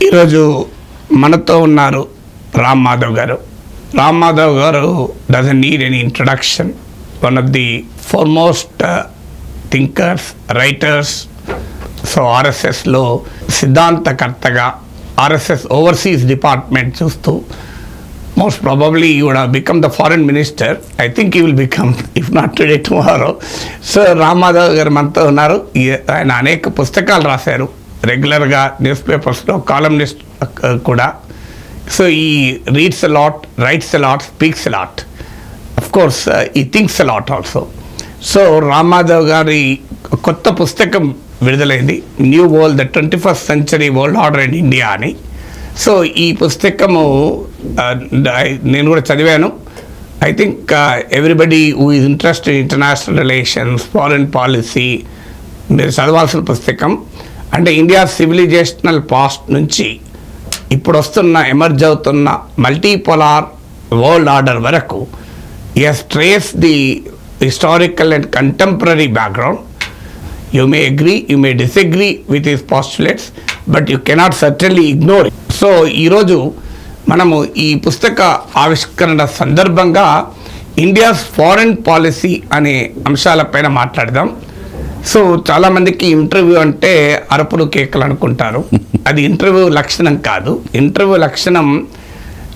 ఈరోజు మనతో ఉన్నారు రామ్ మాధవ్ గారు. రామ్ మాధవ్ గారు doesn't need any introduction. One of the foremost thinkers, writers. So ఆర్ఎస్ఎస్లో సిద్ధాంతకర్తగా ఆర్ఎస్ఎస్ ఓవర్సీస్ డిపార్ట్మెంట్ చూస్తూ most probably he would have become the foreign minister. I think he will become, if not today, tomorrow. So Ram Madhav గారు మనతో ఉన్నారు. ఆయన అనేక పుస్తకాలు రాశారు, రెగ్యులర్గా న్యూస్ పేపర్స్లో కాలమ్నిస్ట్ కూడా. So he reads a lot, writes a lot, speaks a lot. Of course he thinks a lot also. So Ram Madhav గారి కొత్త పుస్తకం విడుదలైంది, new world, the 21st century world order in India అని. సో ఈ పుస్తకము నేను కూడా చదివాను. I think everybody who is interested in international relations, foreign policy మీరు చదవాల్సిన పుస్తకం. అంటే ఇండియా సివిలైజేషనల్ పాస్ట్ నుంచి ఇప్పుడు వస్తున్న, ఎమర్జ్ అవుతున్న మల్టీపోలార్ వరల్డ్ ఆర్డర్ వరకు he has traced the historical and contemporary background. You may agree, you may disagree with his postulates, but you cannot certainly ignore it. So ఈరోజు మనము ఈ పుస్తక ఆవిష్కరణ సందర్భంగా ఇండియాస్ ఫారెన్ పాలసీ అనే అంశాలపైన మాట్లాడదాం. సో చాలామందికి ఇంటర్వ్యూ అంటే అరుపులు కేకలు అనుకుంటారు. అది ఇంటర్వ్యూ లక్షణం కాదు. ఇంటర్వ్యూ లక్షణం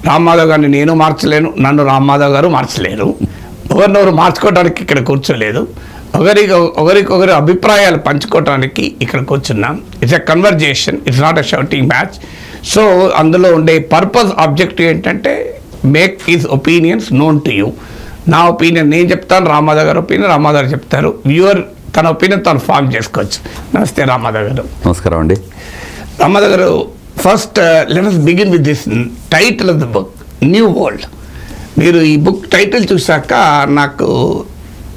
రామ్ మాధవ్ గారిని నేను మార్చలేను, నన్ను రామ్ మాధవ్ గారు మార్చలేరు. ఒకరినొకరు మార్చుకోవడానికి ఇక్కడ కూర్చోలేదు. ఒకరికొకరు అభిప్రాయాలు పంచుకోవడానికి ఇక్కడ కూర్చున్నాం. It's a conversation, it's not a shouting match. So అందులో ఉండే పర్పస్, ఆబ్జెక్టివ్ ఏంటంటే make his opinions known to you. నా ఒపీనియన్ నేను చెప్తాను, రామ్ మాధవ్ గారు ఒపీనియన్ రామ్ మాధవ్ గారు చెప్తారు. వ్యూవర్ తన ఒపీనియన్ తను ఫామ్ చేసుకోవచ్చు. నమస్తే రామ్ మాధవ్ గారు. నమస్కారం అండి. రామ్ మాధవ్ గారు, first let us begin with this title of the book, new world. మీరు ఈ బుక్ టైటిల్ చూశాక నాకు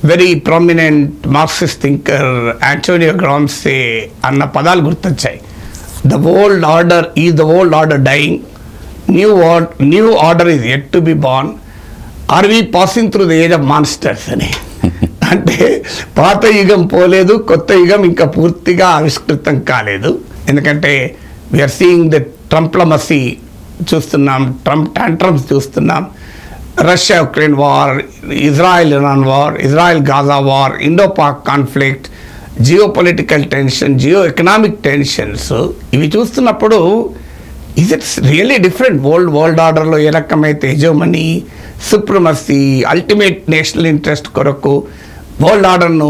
very prominent Marxist thinker Antonio Gramsci అన్న పదాలు గుర్తొచ్చాయి. The world order is the world order dying, new order is yet to be born, are we passing through the age of monsters అని. అంటే పాత యుగం పోలేదు, కొత్త యుగం ఇంకా పూర్తిగా ఆవిష్కృతం కాలేదు. ఎందుకంటే వీఆర్ సీయింగ్ ద ట్రంప్లమసీ చూస్తున్నాం, ట్రంప్ టాంట్రమ్స్ చూస్తున్నాం, Russia Ukraine war, Israel Iran war, Israel Gaza war, Indo Pak conflict, geo political tension, geo economic tensions. ఇవి చూస్తున్నప్పుడు is it's really different. World ఆర్డర్లో ఏ రకమైతే hegemony, supremacy, ultimate national interest కొరకు world ఆర్డర్ను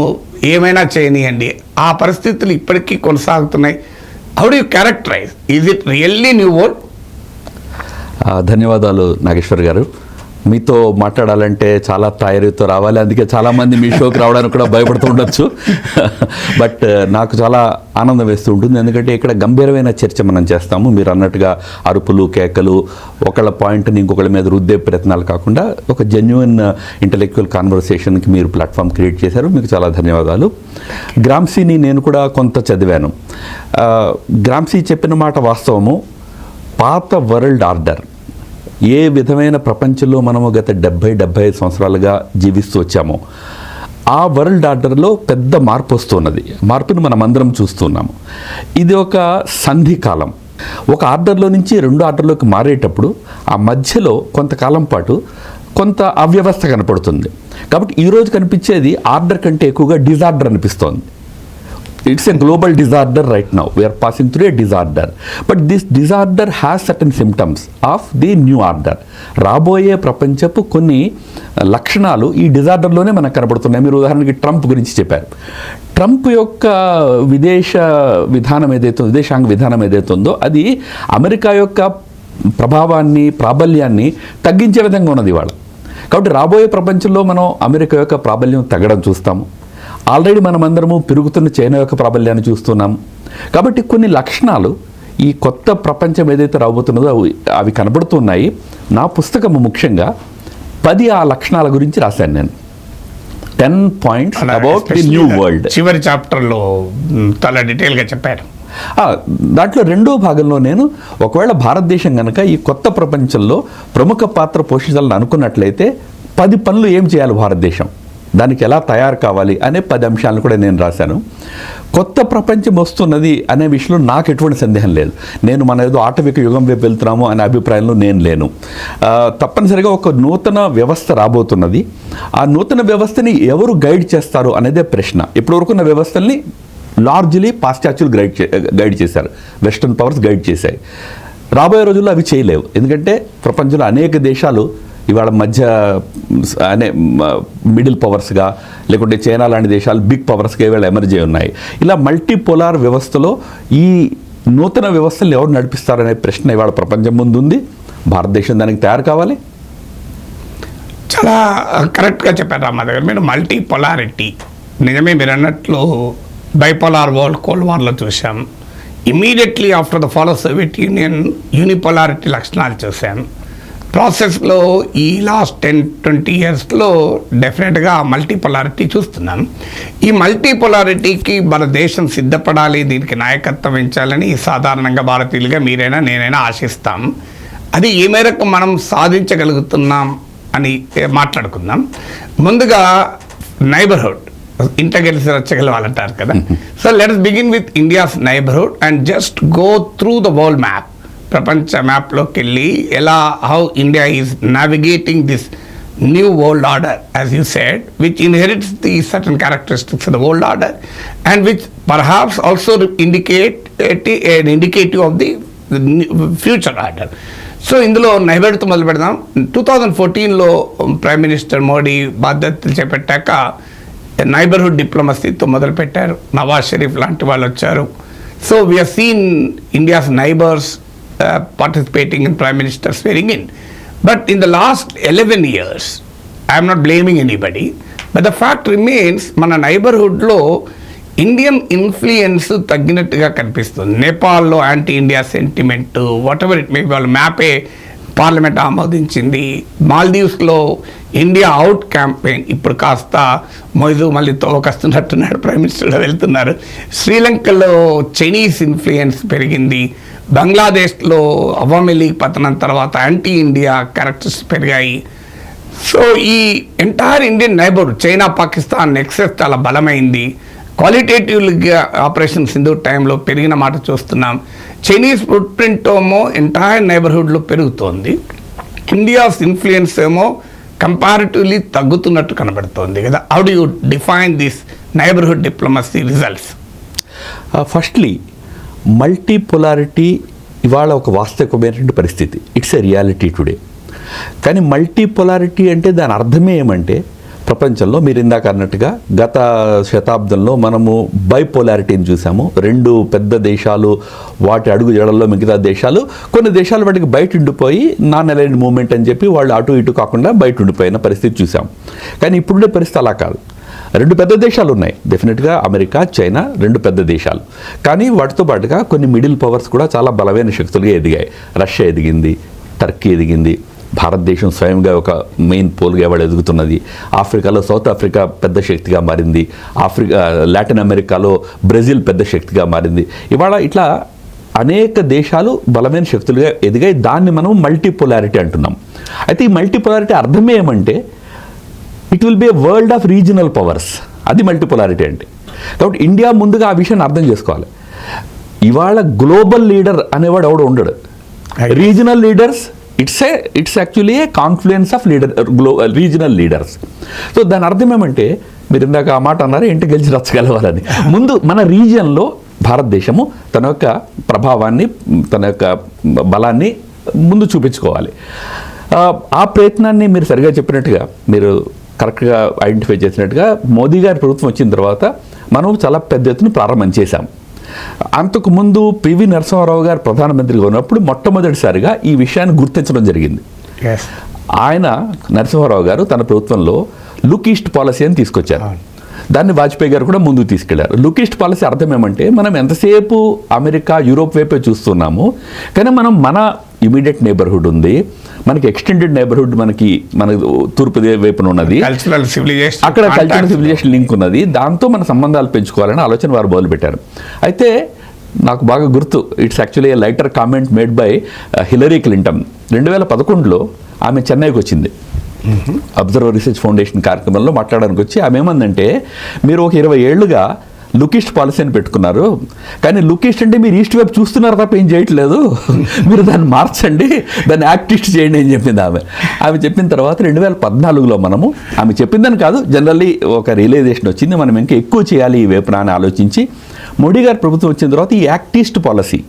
ఏమైనా చేయనియండి, ఆ పరిస్థితులు ఇప్పటికీ కొనసాగుతున్నాయి. How do you characterize, is it really new world? ధన్యవాదాలు నాగేశ్వర్ గారు. మీతో మాట్లాడాలంటే చాలా తయారీతో రావాలి, అందుకే చాలామంది మీ షోకి రావడానికి కూడా భయపడుతూ ఉండొచ్చు. బట్ నాకు చాలా ఆనందం వేస్తూ ఉంటుంది, ఎందుకంటే ఇక్కడ గంభీరమైన చర్చ మనం చేస్తాము. మీరు అన్నట్టుగా అరుపులు కేకలు, ఒకళ్ళ పాయింట్ని ఇంకొకళ్ళ మీద రుద్దే ప్రయత్నాలు కాకుండా ఒక జెన్యున్ ఇంటలెక్చువల్ కాన్వర్సేషన్కి మీరు ప్లాట్ఫామ్ క్రియేట్ చేశారు. మీకు చాలా ధన్యవాదాలు. గ్రామ్సీని నేను కూడా కొంత చదివాను. గ్రామ్సీ చెప్పిన మాట వాస్తవము. పాత వరల్డ్ ఆర్డర్, ఏ విధమైన ప్రపంచంలో మనము గత 70-75 సంవత్సరాలుగా జీవిస్తూ వచ్చామో ఆ వరల్డ్ ఆర్డర్లో పెద్ద మార్పు వస్తున్నది. మార్పును మనం అందరం చూస్తున్నాము. ఇది ఒక సంధి కాలం. ఒక ఆర్డర్లో నుంచి రెండో ఆర్డర్లోకి మారేటప్పుడు ఆ మధ్యలో కొంతకాలం పాటు కొంత అవ్యవస్థ కనపడుతుంది. కాబట్టి ఈరోజు కనిపించేది ఆర్డర్ కంటే ఎక్కువగా డిజార్డర్ అనిపిస్తోంది. It's a global disorder right now. We are passing through a disorder. But this disorder has certain symptoms of the new order. రాబోయే ప్రపంచపు కొన్ని లక్షణాలు ఈ డిజార్డర్లోనే మనకు కనబడుతున్నాయి. మీరు ఉదాహరణకి ట్రంప్ గురించి చెప్పారు. ట్రంప్ యొక్క విదేశాంగ విధానం ఏదైతే ఉందో అది అమెరికా యొక్క ప్రభావాన్ని, ప్రాబల్యాన్ని తగ్గించే విధంగా ఉన్నది ఇవాళ. కాబట్టి రాబోయే ప్రపంచంలో మనం అమెరికా యొక్క ప్రాబల్యం తగ్గడం చూస్తాము. ఆల్రెడీ మనమందరము పెరుగుతున్న చైనా యొక్క ప్రాబల్యాన్ని చూస్తున్నాం. కాబట్టి కొన్ని లక్షణాలు ఈ కొత్త ప్రపంచం ఏదైతే రాబోతున్నదో అవి కనబడుతున్నాయి. నా పుస్తకము ముఖ్యంగా 10 ఆ లక్షణాల గురించి రాశాను నేను. 10 points about the new world. చివరి చాప్టర్లో చాలా డీటెయిల్గా చెప్పారు. దాంట్లో రెండో భాగంలో నేను ఒకవేళ భారతదేశం కనుక ఈ కొత్త ప్రపంచంలో ప్రముఖ పాత్ర పోషించాలని అనుకున్నట్లయితే 10 పనులు ఏం చేయాలి భారతదేశం, దానికి ఎలా తయారు కావాలి అనే 10 అంశాలను కూడా నేను రాశాను. కొత్త ప్రపంచం వస్తున్నది అనే విషయంలో నాకు ఎటువంటి సందేహం లేదు. నేను మన ఏదో ఆటవిక యుగం వైపు వెళ్తున్నాము అనే అభిప్రాయంలో నేను లేను. తప్పనిసరిగా ఒక నూతన వ్యవస్థ రాబోతున్నది. ఆ నూతన వ్యవస్థని ఎవరు గైడ్ చేస్తారు అనేదే ప్రశ్న. ఇప్పటివరకున్న వ్యవస్థల్ని లార్జ్లీ పాశ్చాత్యులు గైడ్ చేశారు, వెస్టర్న్ పవర్స్ గైడ్ చేశాయి. రాబోయే రోజుల్లో అవి చేయలేవు. ఎందుకంటే ప్రపంచంలో అనేక దేశాలు ఇవాళ మధ్య అనే మిడిల్ పవర్స్గా, లేకుంటే చైనా లాంటి దేశాలు బిగ్ పవర్స్గా ఇవాళ ఎమర్జ్ అయి ఉన్నాయి. ఇలా మల్టీపోలార్ వ్యవస్థలో ఈ నూతన వ్యవస్థలు ఎవరు నడిపిస్తారనే ప్రశ్న ఇవాళ ప్రపంచం ముందు ఉంది. భారతదేశం దానికి తయారు కావాలి. చాలా కరెక్ట్గా చెప్పారు రామారావు గారు. మీరు మల్టీపోలారిటీ నిజమే, మీరు అన్నట్లు బైపోలార్ వరల్డ్ కోల్డ్ వార్లో చూసాం. Immediately after the fall of Soviet Union unipolarity లక్షణాలు చూసాం. ప్రాసెస్లో ఈ లాస్ట్ 10-20 ఇయర్స్లో డెఫినెట్గా మల్టీపోలారిటీ చూస్తున్నాం. ఈ మల్టీపోలారిటీకి మన దేశం సిద్ధపడాలి, దీనికి నాయకత్వం వహించాలని సాధారణంగా భారతీయులుగా మీరైనా నేనైనా ఆశిస్తాం. అది ఏ మేరకు మనం సాధించగలుగుతున్నాం అని మాట్లాడుకుందాం. ముందుగా నైబర్హుడ్, ఇంట గెలిసి రచ్చగలవాలంటారు కదా. So let's begin with India's neighbourhood and just go through the world map. ప్రపంచ మ్యాప్లోకి వెళ్ళి ఎలా how India is navigating this new world order, as you said, which inherits the certain characteristics of the world order and which perhaps also indicative of the future order. So ఇందులో నైబర్హుడ్తో మొదలు పెడదాం. 2014లో prime minister Modi బాధ్యతలు చేపట్టాక neighbourhood డిప్లొమసీతో మొదలుపెట్టారు. నవాజ్ షరీఫ్ లాంటి వాళ్ళు వచ్చారు. So we have seen India's neighbours participating in Prime Minister swearing in. But in the last 11 years, I am not blaming anybody, but the fact remains, మన నైబర్హుడ్లో ఇండియన్ ఇన్ఫ్లుయెన్స్ తగ్గినట్టుగా కనిపిస్తుంది. నేపాల్లో anti India sentiment, what ever it may be, వాళ్ళ మ్యాపే parliament ఆమోదించింది. మాల్దీవ్స్లో India out campaign ఇప్పుడు కాస్త మొయిజు మళ్ళీ తోవకొస్తున్నట్టున్నాడు, prime మినిస్టర్గా వెళ్తున్నారు. శ్రీలంకలో చైనీస్ ఇన్ఫ్లుయెన్స్ పెరిగింది. బంగ్లాదేశ్లో అవామీ లీగ్ పతనం తర్వాత యాంటీ ఇండియా క్యారెక్టర్స్ పెరిగాయి. సో ఈ entire Indian neighbour, China Pakistan nexus చాలా బలమైంది. క్వాలిటేటివ్గా ఆపరేషన్ సింధూర్ టైంలో పెరిగిన మాట చూస్తున్నాం. చైనీస్ ఫుట్ ప్రింట్ ఏమో ఎంటైర్ నైబర్హుడ్లో పెరుగుతోంది. ఇండియాస్ ఇన్ఫ్లుయెన్స్ ఏమో కంపారిటివ్లీ తగ్గుతున్నట్టు కనబడుతోంది కదా. How do you define this neighbourhood diplomacy results? Firstly multipolarity ఇవాళ ఒక వాస్తవికమైనటువంటి పరిస్థితి. It's a reality today. కానీ మల్టీపోలారిటీ అంటే దాని అర్థమే ఏమంటే, ప్రపంచంలో మీరు ఇందాక అన్నట్టుగా గత శతాబ్దంలో మనము బైపోలారిటీని చూసాము. 2 పెద్ద దేశాలు, వాటి అడుగు జడల్లో మిగతా దేశాలు, కొన్ని దేశాలు వాటికి బయట ఉండిపోయి నాన్ అలైన్డ్ మూవ్మెంట్ అని చెప్పి వాళ్ళు అటు ఇటు కాకుండా బయట ఉండిపోయిన పరిస్థితి చూసాం. కానీ ఇప్పుడుండే పరిస్థితి అలా కాదు. 2 పెద్ద దేశాలు ఉన్నాయి, డెఫినెట్గా అమెరికా, చైనా 2 పెద్ద దేశాలు. కానీ వాటితో పాటుగా కొన్ని మిడిల్ పవర్స్ కూడా చాలా బలమైన శక్తులుగా ఎదిగాయి. రష్యా ఎదిగింది, టర్కీ ఎదిగింది, భారతదేశం స్వయంగా ఒక మెయిన్ పోల్గా ఎవరు ఎదుగుతున్నది. ఆఫ్రికాలో సౌత్ ఆఫ్రికా పెద్ద శక్తిగా మారింది. లాటిన్ అమెరికాలో బ్రెజిల్ పెద్ద శక్తిగా మారింది. ఇవాళ ఇట్లా అనేక దేశాలు బలమైన శక్తులుగా ఎదిగాయి. దాన్ని మనం మల్టీపోలారిటీ అంటున్నాం. అయితే ఈ మల్టీపోలారిటీ అర్థమే ఏమంటే, it will be a world of regional powers. అది మల్టీపోలారిటీ అంటే. కాబట్టి ఇండియా ముందుగా ఆ విషయాన్ని అర్థం చేసుకోవాలి. ఇవాళ గ్లోబల్ లీడర్ అనేవాడు ఎవడు ఉండడు. Regional leaders, it's actually A confluence of regional leaders. So దాని అర్థం ఏమంటే, మీరు ఇందాక ఆ మాట అన్నారు, ఇంటి గెలిచి రచ్చగలవాలని. ముందు మన రీజియన్లో భారతదేశము తన యొక్క ప్రభావాన్ని, తన యొక్క బలాన్ని ముందు చూపించుకోవాలి. ఆ ప్రయత్నాన్ని మీరు సరిగా చెప్పినట్టుగా, మీరు కరెక్ట్గా ఐడెంటిఫై చేసినట్టుగా, మోదీ గారి ప్రభుత్వం వచ్చిన తర్వాత మనం చాలా పెద్ద ఎత్తున ప్రారంభం చేశాం. అంతకుముందు పివి నరసింహారావు గారు ప్రధానమంత్రిగా ఉన్నప్పుడు మొట్టమొదటిసారిగా ఈ విషయాన్ని గుర్తించడం జరిగింది. ఆయన నరసింహారావు గారు తన ప్రభుత్వంలో లుక్ ఈస్ట్ పాలసీ అని తీసుకొచ్చారు. దాన్ని వాజ్పేయి గారు కూడా ముందుకు తీసుకెళ్లారు. లుక్ ఈస్ట్ పాలసీ అర్థం ఏమంటే, మనం ఎంతసేపు అమెరికా, యూరోప్ వైపే చూస్తున్నాము, కానీ మనం మన ఇమీడియట్ నైబర్హుడ్ ఉంది, మనకి ఎక్స్టెండెడ్ నైబర్హుడ్ మన తూర్పు వైపున ఉన్నది, అక్కడ కల్చరల్ సివిలైజేషన్ లింక్ ఉన్నది, దాంతో మన సంబంధాలు పెంచుకోవాలని ఆలోచన వారు మొదలుపెట్టారు. అయితే నాకు బాగా గుర్తు, it's actually a lighter comment made by Hillary Clinton. 2011లో ఆమె చెన్నైకి వచ్చింది. అబ్జర్వర్ రీసెర్చ్ ఫౌండేషన్ కార్యక్రమంలో మాట్లాడడానికి వచ్చి ఆమె ఏమందంటే, మీరు ఒక 20 ఏళ్లుగా లుకిస్ట్ పాలసీ అని పెట్టుకున్నారు, కానీ లుకిస్ట్ అంటే మీరు ఈస్ట్ వైపు చూస్తున్నారు తప్ప ఏం చేయట్లేదు, మీరు దాన్ని మార్చండి, దాన్ని యాక్టిస్ట్ చేయండి అని చెప్పింది ఆమె చెప్పిన తర్వాత 2014లో మనము ఆమె చెప్పిందని కాదు, జనరల్లీ ఒక రియలైజేషన్ వచ్చింది, మనం ఇంకా ఎక్కువ చేయాలి ఈ వైపున అని ఆలోచించి మోడీ గారి ప్రభుత్వం వచ్చిన తర్వాత ఈ యాక్టిస్ట్ పాలసీ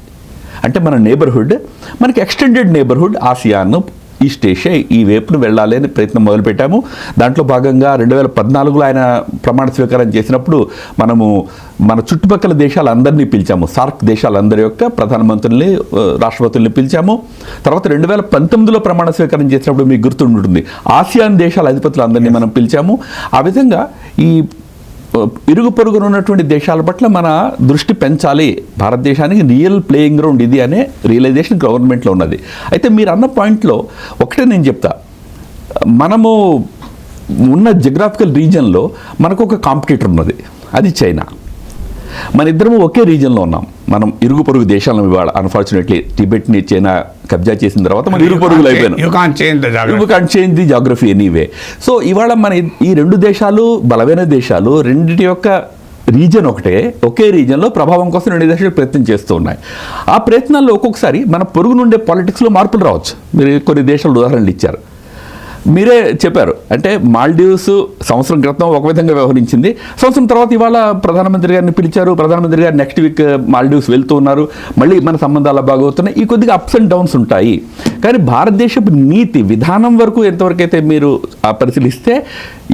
అంటే మన నేబర్హుడ్, మనకి ఎక్స్టెండెడ్ నేబర్హుడ్ ఆసియాను, ఈస్ట్ ఏషియా ఈ వైపును వెళ్ళాలి అని ప్రయత్నం మొదలుపెట్టాము. దాంట్లో భాగంగా 2014లో ఆయన ప్రమాణ స్వీకారం చేసినప్పుడు మనము మన చుట్టుపక్కల దేశాలందరినీ పిలిచాము, సార్క్ దేశాలందరి యొక్క ప్రధానమంత్రుల్ని, రాష్ట్రపతుల్ని పిలిచాము. తర్వాత 2019లో ప్రమాణ స్వీకారం చేసినప్పుడు మీకు గుర్తుంటుంది, ఆసియాన్ దేశాల అధిపతులందరినీ మనం పిలిచాము. ఆ విధంగా ఈ ఇరుగు పొరుగున ఉన్నటువంటి దేశాల పట్ల మన దృష్టి పెంచాలి, భారతదేశానికి రియల్ ప్లేయింగ్ గ్రౌండ్ ఇది అనే రియలైజేషన్ గవర్నమెంట్లో ఉన్నది. అయితే మీరు అన్న పాయింట్లో ఒకటే నేను చెప్తా, మనము ఉన్న జియోగ్రాఫికల్ రీజన్లో మనకు ఒక కాంపిటీటర్ ఉన్నది, అది చైనా. మన ఇద్దరము ఒకే రీజన్లో ఉన్నాం, మనం ఇరుగు పొరుగు దేశాలను ఇవాళ అన్ఫార్చునేట్లీ టిబెట్ని చైనా కబ్జా చేసిన తర్వాత మనం ఇరుగు పొరుగులు అయిపోయినాం. You can't change the geography anyway. So ఇవాళ మన ఈ రెండు దేశాలు బలమైన దేశాలు, రెండింటి యొక్క రీజన్ ఒకటే, ఒకే రీజన్లో ప్రభావం కోసం రెండు దేశాలు ప్రయత్నం చేస్తూ ఉన్నాయి. ఆ ప్రయత్నాల్లో ఒక్కొక్కసారి మన పొరుగు నుండే పాలిటిక్స్లో మార్పులు రావచ్చు. మీరు కొన్ని దేశాలు ఉదాహరణలు ఇచ్చారు, మీరే చెప్పారు. అంటే మాల్దీవ్స్ సంవత్సరం క్రితం ఒక విధంగా వ్యవహరించింది, సంవత్సరం తర్వాత ఇవాళ ప్రధానమంత్రి గారిని పిలిచారు, ప్రధానమంత్రి గారు నెక్స్ట్ వీక్ మాల్దీవ్స్ వెళ్తూ ఉన్నారు, మళ్ళీ మన సంబంధాలు బాగవుతున్నాయి. ఈ కొద్దిగా అప్స్ అండ్ డౌన్స్ ఉంటాయి. కానీ భారతదేశపు నీతి విధానం వరకు ఎంతవరకు అయితే మీరు పరిశీలిస్తే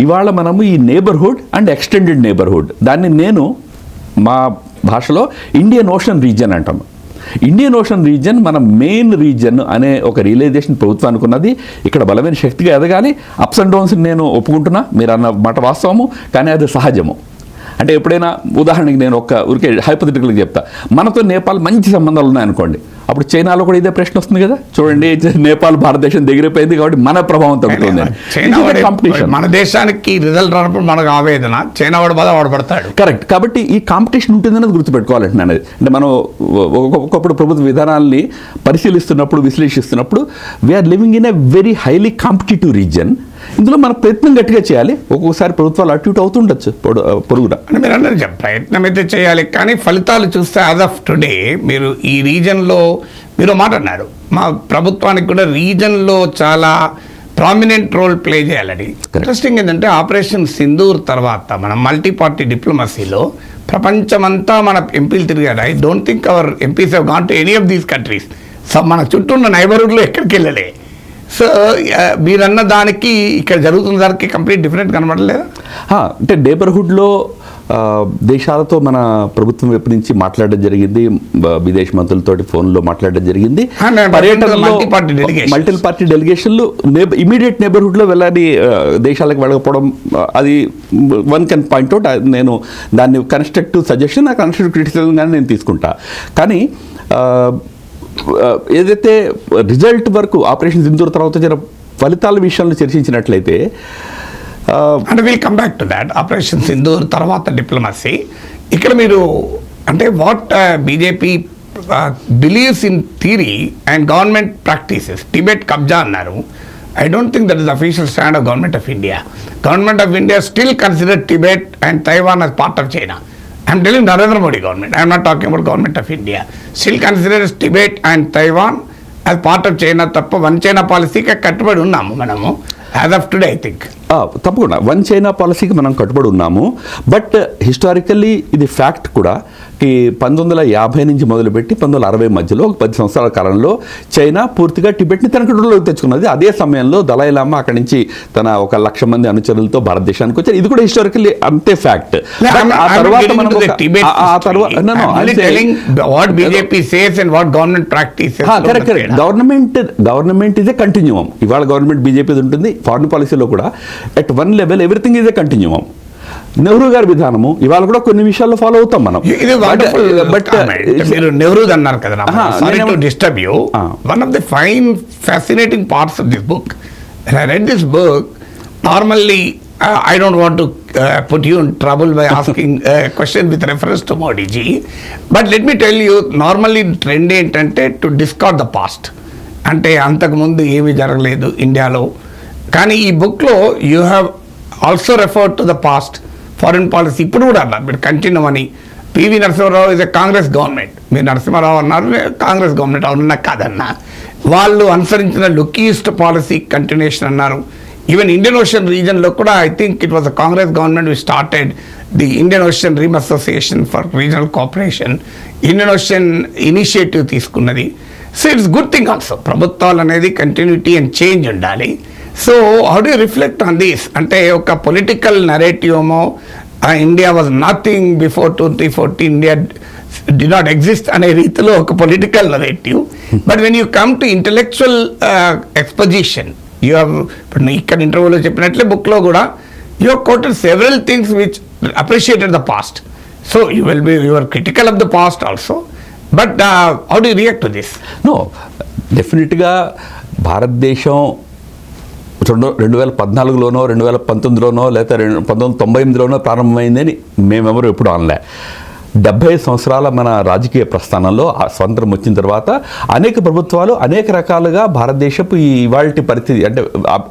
ఇవాళ మనము ఈ నేబర్హుడ్ అండ్ ఎక్స్టెండెడ్ నేబర్హుడ్, దాన్ని నేను మా భాషలో ఇండియన్ ఓషన్ రీజియన్ అంటాము. ఇండియన్ ఓషన్ రీజియన్ మన మెయిన్ రీజియన్ అనే ఒక రియలైజేషన్ ప్రభుత్వానికి ఉన్నది. ఇక్కడ బలమైన శక్తిగా ఎదగాలి. అప్స్ అండ్ డౌన్స్ నేను ఒప్పుకుంటున్నా, మీరు అన్న మాట వాస్తవము, కానీ అది సహజము. అంటే ఎప్పుడైనా ఉదాహరణకి నేను ఊరికే హైపోథెటికల్గా చెప్తా, మనతో నేపాల్ మంచి సంబంధాలు ఉన్నాయనుకోండి, అప్పుడు చైనాలో కూడా ఇదే ప్రశ్న వస్తుంది కదా, చూడండి నేపాల్ భారతదేశం దగ్గరైపోయింది కాబట్టి మన ప్రభావం తగ్గుతుంది. మన దేశానికి రిజల్ట్ రానప్పుడు మనకు ఆవేదన, చైనా వాడు బాధ వాడు పడతాడు. కరెక్ట్. కాబట్టి ఈ కాంపిటీషన్ ఉంటుందనేది గుర్తుపెట్టుకోవాలంటున్నాను. అంటే మనం ఒకప్పుడు ప్రభుత్వ విధానాల్ని పరిశీలిస్తున్నప్పుడు, విశ్లేషిస్తున్నప్పుడు we are living in a very highly competitive region. ఇందులో మన ప్రయత్నం గట్టిగా చేయాలి. ఒక్కొక్కసారి ప్రభుత్వాలు అటు ఇటు అవుతుండొచ్చు పొరుగున. అంటే మీరు అన్నారు ప్రయత్నం అయితే చేయాలి, కానీ ఫలితాలు చూస్తే యాజ్ ఆఫ్ టుడే మీరు ఈ రీజన్లో మీరు మాట్లాడినారు, మా ప్రభుత్వానికి కూడా రీజన్లో చాలా ప్రామినెంట్ రోల్ ప్లే చేయాలని. ఇంట్రెస్టింగ్ ఏంటంటే ఆపరేషన్ సింధూర్ తర్వాత మన మల్టీ పార్టీ డిప్లొమసీలో ప్రపంచమంతా మన ఎంపీలు తిరిగాడు. I don't think our MPs have gone to any of these countries. So మన చుట్టూ ఉన్న నైబర్హుడ్లో ఎక్కడికి వెళ్ళలే. సో మీరన్న దానికి ఇక్కడ జరుగుతున్న దానికి కంప్లీట్ డిఫరెంట్ కనబడలేదా? అంటే నేబర్హుడ్లో దేశాలతో మన ప్రభుత్వం వైపు నుంచి మాట్లాడడం జరిగింది, విదేశ మంత్రులతోటి ఫోన్లో మాట్లాడడం జరిగింది. పర్యటనలో మల్టీ పార్టీ డెలిగేషన్లు ఇమీడియట్ నేబర్హుడ్లో వెళ్ళాలి, దేశాలకు వెళ్ళకపోవడం, అది వన్ కెన్ పాయింట్ అవుట్. నేను దాన్ని కన్స్ట్రక్టివ్ సజెషన్, ఆ కన్స్ట్రక్టివ్ క్రిటిసిజంగానే నేను తీసుకుంటా. కానీ ఏదైతే రిజల్ట్ వరకు ఆపరేషన్ సింధూర్ తర్వాత జరిగిన ఫలితాల విషయంలో చర్చించినట్లయితే, అంటే will come back to that. Operation Sindoor తర్వాత డిప్లొమసీ, ఇక్కడ మీరు అంటే what BJP believes in theory and government practices. Tibet కబ్జా అన్నారు. I don't think that is the official stand of Government of India. Government of India still consider Tibet and Taiwan as part of China. I am telling Narendra Modi government. I am not talking about Government of India. Still considers Tibet and Taiwan as part of China. తప్ప one China పాలసీకి కట్టుబడి ఉన్నాము మనము as of today. I think తప్పకుండా one China పాలసీకి మనం కట్టుబడి ఉన్నాము. బట్ హిస్టారికల్లీ ఇది ఫ్యాక్ట్ కూడా, 1950 నుంచి మొదలుపెట్టి 1960 మధ్యలో ఒక 10 సంవత్సరాల కాలంలో చైనా పూర్తిగా టిబెట్ని తన కంట్రోల్లోకి తెచ్చుకున్నది. అదే సమయంలో దలైలామా అక్కడి నుంచి తన 1,00,000 మంది అనుచరులతో భారతదేశానికి వచ్చారు. ఇది కూడా హిస్టారికల్లీ అంతే fact. Government is a continuum. ఇవాళ గవర్నమెంట్ బీజేపీ ఉంటుంది, ఫారిన్ పాలసీలో కూడా at one level everything is a continuum. Nehru గారి విధానము ఇవాళ కూడా కొన్ని విషయాల్లో ఫాలో అవుతాం మనం. బట్ మీరు నెహ్రూ అన్నారు కదా, sorry to disturb you. One of the fine fascinating parts of this book, I read this book. Normally I don't want to put you in trouble by asking a question with reference to Modi ji, but let me tell you, normally trend ఏంటంటే to discard the past. అంటే అంతకుముందు ఏమీ జరగలేదు ఇండియాలో, కానీ ఈ బుక్లో you have also referred to the past foreign policy ఇప్పుడు కూడా అన్నారు మీరు కంటిన్యూ అని. PV Narasimha Rao is a Congress government, మీరు నరసింహారావు అన్నారు కాంగ్రెస్ గవర్నమెంట్ అవునన్నా కాదన్నా, వాళ్ళు అనుసరించిన లుక్ ఈస్ట్ పాలసీ కంటిన్యూషన్ అన్నారు. ఈవెన్ ఇండియన్ ఓషన్ రీజన్లో కూడా I think it was a Congress government we started the Indian ocean రీమ్ association for regional cooperation, Indian ocean initiative తీసుకున్నది. So it's good thing also, ప్రభుత్వాలు అనేది continuity and change ఉండాలి. So how do reflect on this అంటే ఒక political narrative ఏమో India was nothing before 2014, India did not exist అనే రీతిలో ఒక political narrative. But when you come to intellectual exposition you have ఇప్పుడు ఇక్కడ ఇంటర్వ్యూలో చెప్పినట్లే బుక్లో కూడా you have quoted several things which appreciated the past. So you will be your critical of the past also, but how do react to this? No, డెఫినెట్గా భారతదేశం 2014లోనో 2019లోనో లేదా 1998లోనో ప్రారంభమైందని మేమెవరు ఎప్పుడు అనలే. 70 సంవత్సరాల మన రాజకీయ ప్రస్థానంలో స్వతంత్రం వచ్చిన తర్వాత అనేక ప్రభుత్వాలు అనేక రకాలుగా భారతదేశపు ఈ ఇవాల్టి పరిస్థితి అంటే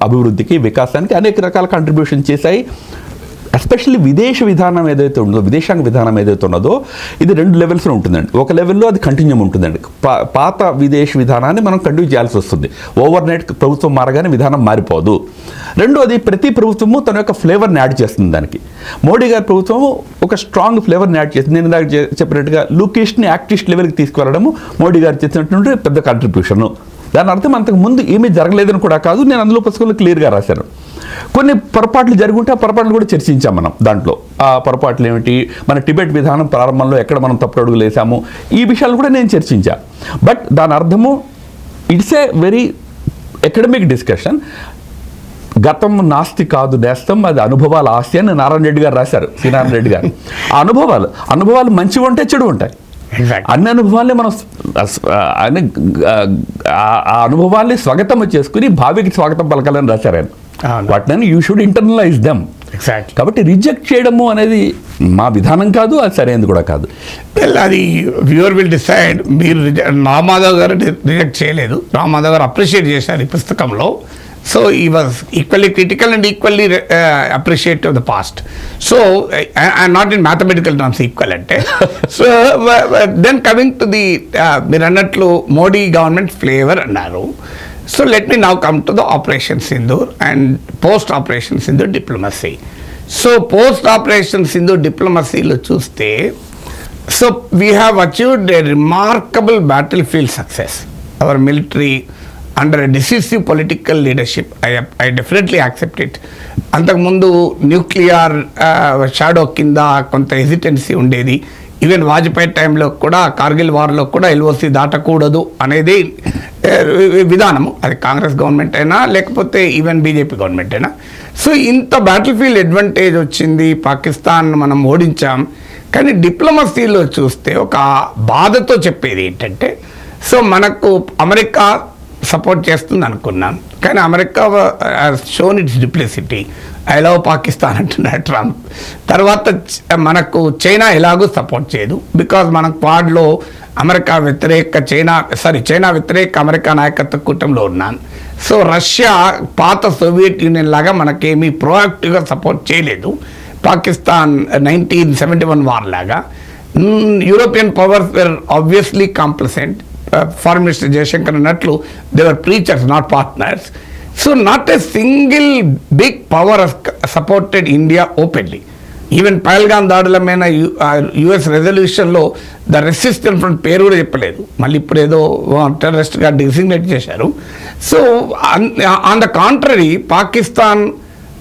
అభివృద్ధికి వికాసానికి అనేక రకాల కంట్రిబ్యూషన్ చేశాయి. ఎస్పెషల్లీ విదేశ విధానం ఏదైతే ఉందో, విదేశాంగ విధానం ఏదైతే ఉన్నదో ఇది 2 లెవెల్స్లో ఉంటుందండి. ఒక లెవెల్లో అది కంటిన్యూ ఉంటుందండి. పాత విదేశ విధానాన్ని మనం కంటిన్యూ చేయాల్సి వస్తుంది. ఓవర్ నైట్ ప్రభుత్వం మారగానే విధానం మారిపోదు. రెండోది ప్రతి ప్రభుత్వము తన యొక్క ఫ్లేవర్ని యాడ్ చేస్తుంది దానికి. మోడీ గారి ప్రభుత్వం ఒక స్ట్రాంగ్ ఫ్లేవర్ని యాడ్ చేస్తుంది. నేను ఇందాక చెప్పినట్టుగా లూకిస్ట్ని యాక్టిస్ట్ లెవెల్కి తీసుకువెళ్ళడము మోడీ గారు చేసినటువంటి పెద్ద కంట్రిబ్యూషను. దాని అర్థం అంతకు ముందు ఏమీ జరగలేదని కూడా కాదు. నేను అందులో పుస్తకంలో క్లియర్గా రాశాను. కొన్ని పొరపాట్లు జరుగుంటే ఆ పొరపాట్లు కూడా చర్చించాం మనం. దాంట్లో ఆ పొరపాట్లు ఏమిటి, మన టిబెట్ విధానం ప్రారంభంలో ఎక్కడ మనం తప్పుడు అడుగులు వేసాము, ఈ విషయాలు కూడా నేను చర్చించా. బట్ దాని అర్థము it's a very academic discussion. గతం నాస్తి కాదు నేస్తం, అది అనుభవాల ఆస్తి అని నారాయణ రెడ్డి గారు రాశారు, శ్రీనారాయణ రెడ్డి గారు. ఆ అనుభవాలు మంచివి ఉంటాయి, చెడు ఉంటాయి. అన్ని అనుభవాల్ని మనం ఆ అనుభవాల్ని స్వాగతం చేసుకుని భావికి స్వాగతం పలకాలని రాశారు ఆయన. వాటిని యూ షుడ్ ఇంటర్నలైజ్ దెమ్. కాబట్టి రిజెక్ట్ చేయడము అనేది మా విధానం కాదు, అది సరైనది కూడా కాదు. అది వ్యూవర్ విల్ డిసైడ్. మీరు రామాధవ్ గారు రిజెక్ట్ చేయలేదు, రామాధవ్ గారు అప్రిషియేట్ చేశారు ఈ పుస్తకంలో. So he was equally critical and equally appreciate of the past. So I'm not in mathematical terms equal అంటే. So then coming to the మీరు అన్నట్లు మోడీ గవర్నమెంట్ ఫ్లేవర్ అన్నారు. So let me now come to the Operation Sindoor and post-Operation Sindoor diplomacy. So post-Operation Sindoor diplomacy lo chuste, so we have achieved a remarkable battlefield success. Our military under a decisive political leadership, I definitely accept it. అంతకుముందు nuclear shadow కింద కొంత hesitancy ఉండేది. Even Vajpayee టైంలో కూడా కార్గిల్ వార్లో కూడా LOC దాటకూడదు అనేది విధానము, అది కాంగ్రెస్ గవర్నమెంట్ అయినా లేకపోతే ఈవెన్ బీజేపీ గవర్నమెంట్ అయినా. సో ఇంత బ్యాటిల్ ఫీల్డ్ అడ్వాంటేజ్ వచ్చింది, పాకిస్తాన్ మనం ఓడించాం. కానీ డిప్లొమసీలో చూస్తే ఒక బాధతో చెప్పేది ఏంటంటే, సో మనకు అమెరికా సపోర్ట్ చేస్తుంది అనుకున్నాం, కానీ America shown its duplicity. I love Pakistan అంటున్నాడు ట్రంప్. తర్వాత మనకు చైనా ఎలాగూ సపోర్ట్ చేయదు, బికాజ్ మన క్వాడ్లో చైనా వ్యతిరేక అమెరికా నాయకత్వ కూటమిలో ఉన్నాను. సో రష్యా పాత సోవియట్ యూనియన్ లాగా మనకేమీ ప్రోయాక్టివ్గా సపోర్ట్ చేయలేదు, పాకిస్తాన్ 1971 వార్ లాగా. European powers were obviously complacent. Foreign minister Jaishankar అన్నట్లు they were preachers not partners. So not a single big power supported India openly. Even Pahalgam దాడుల మీద యుఎస్ రెజల్యూషన్లో ద రెసిస్టెంట్ ఫ్రంట్ పేరు కూడా చెప్పలేదు, మళ్ళీ ఇప్పుడు ఏదో టెర్రరిస్ట్గా డిసిగ్నేట్ చేశారు. So on the contrary Pakistan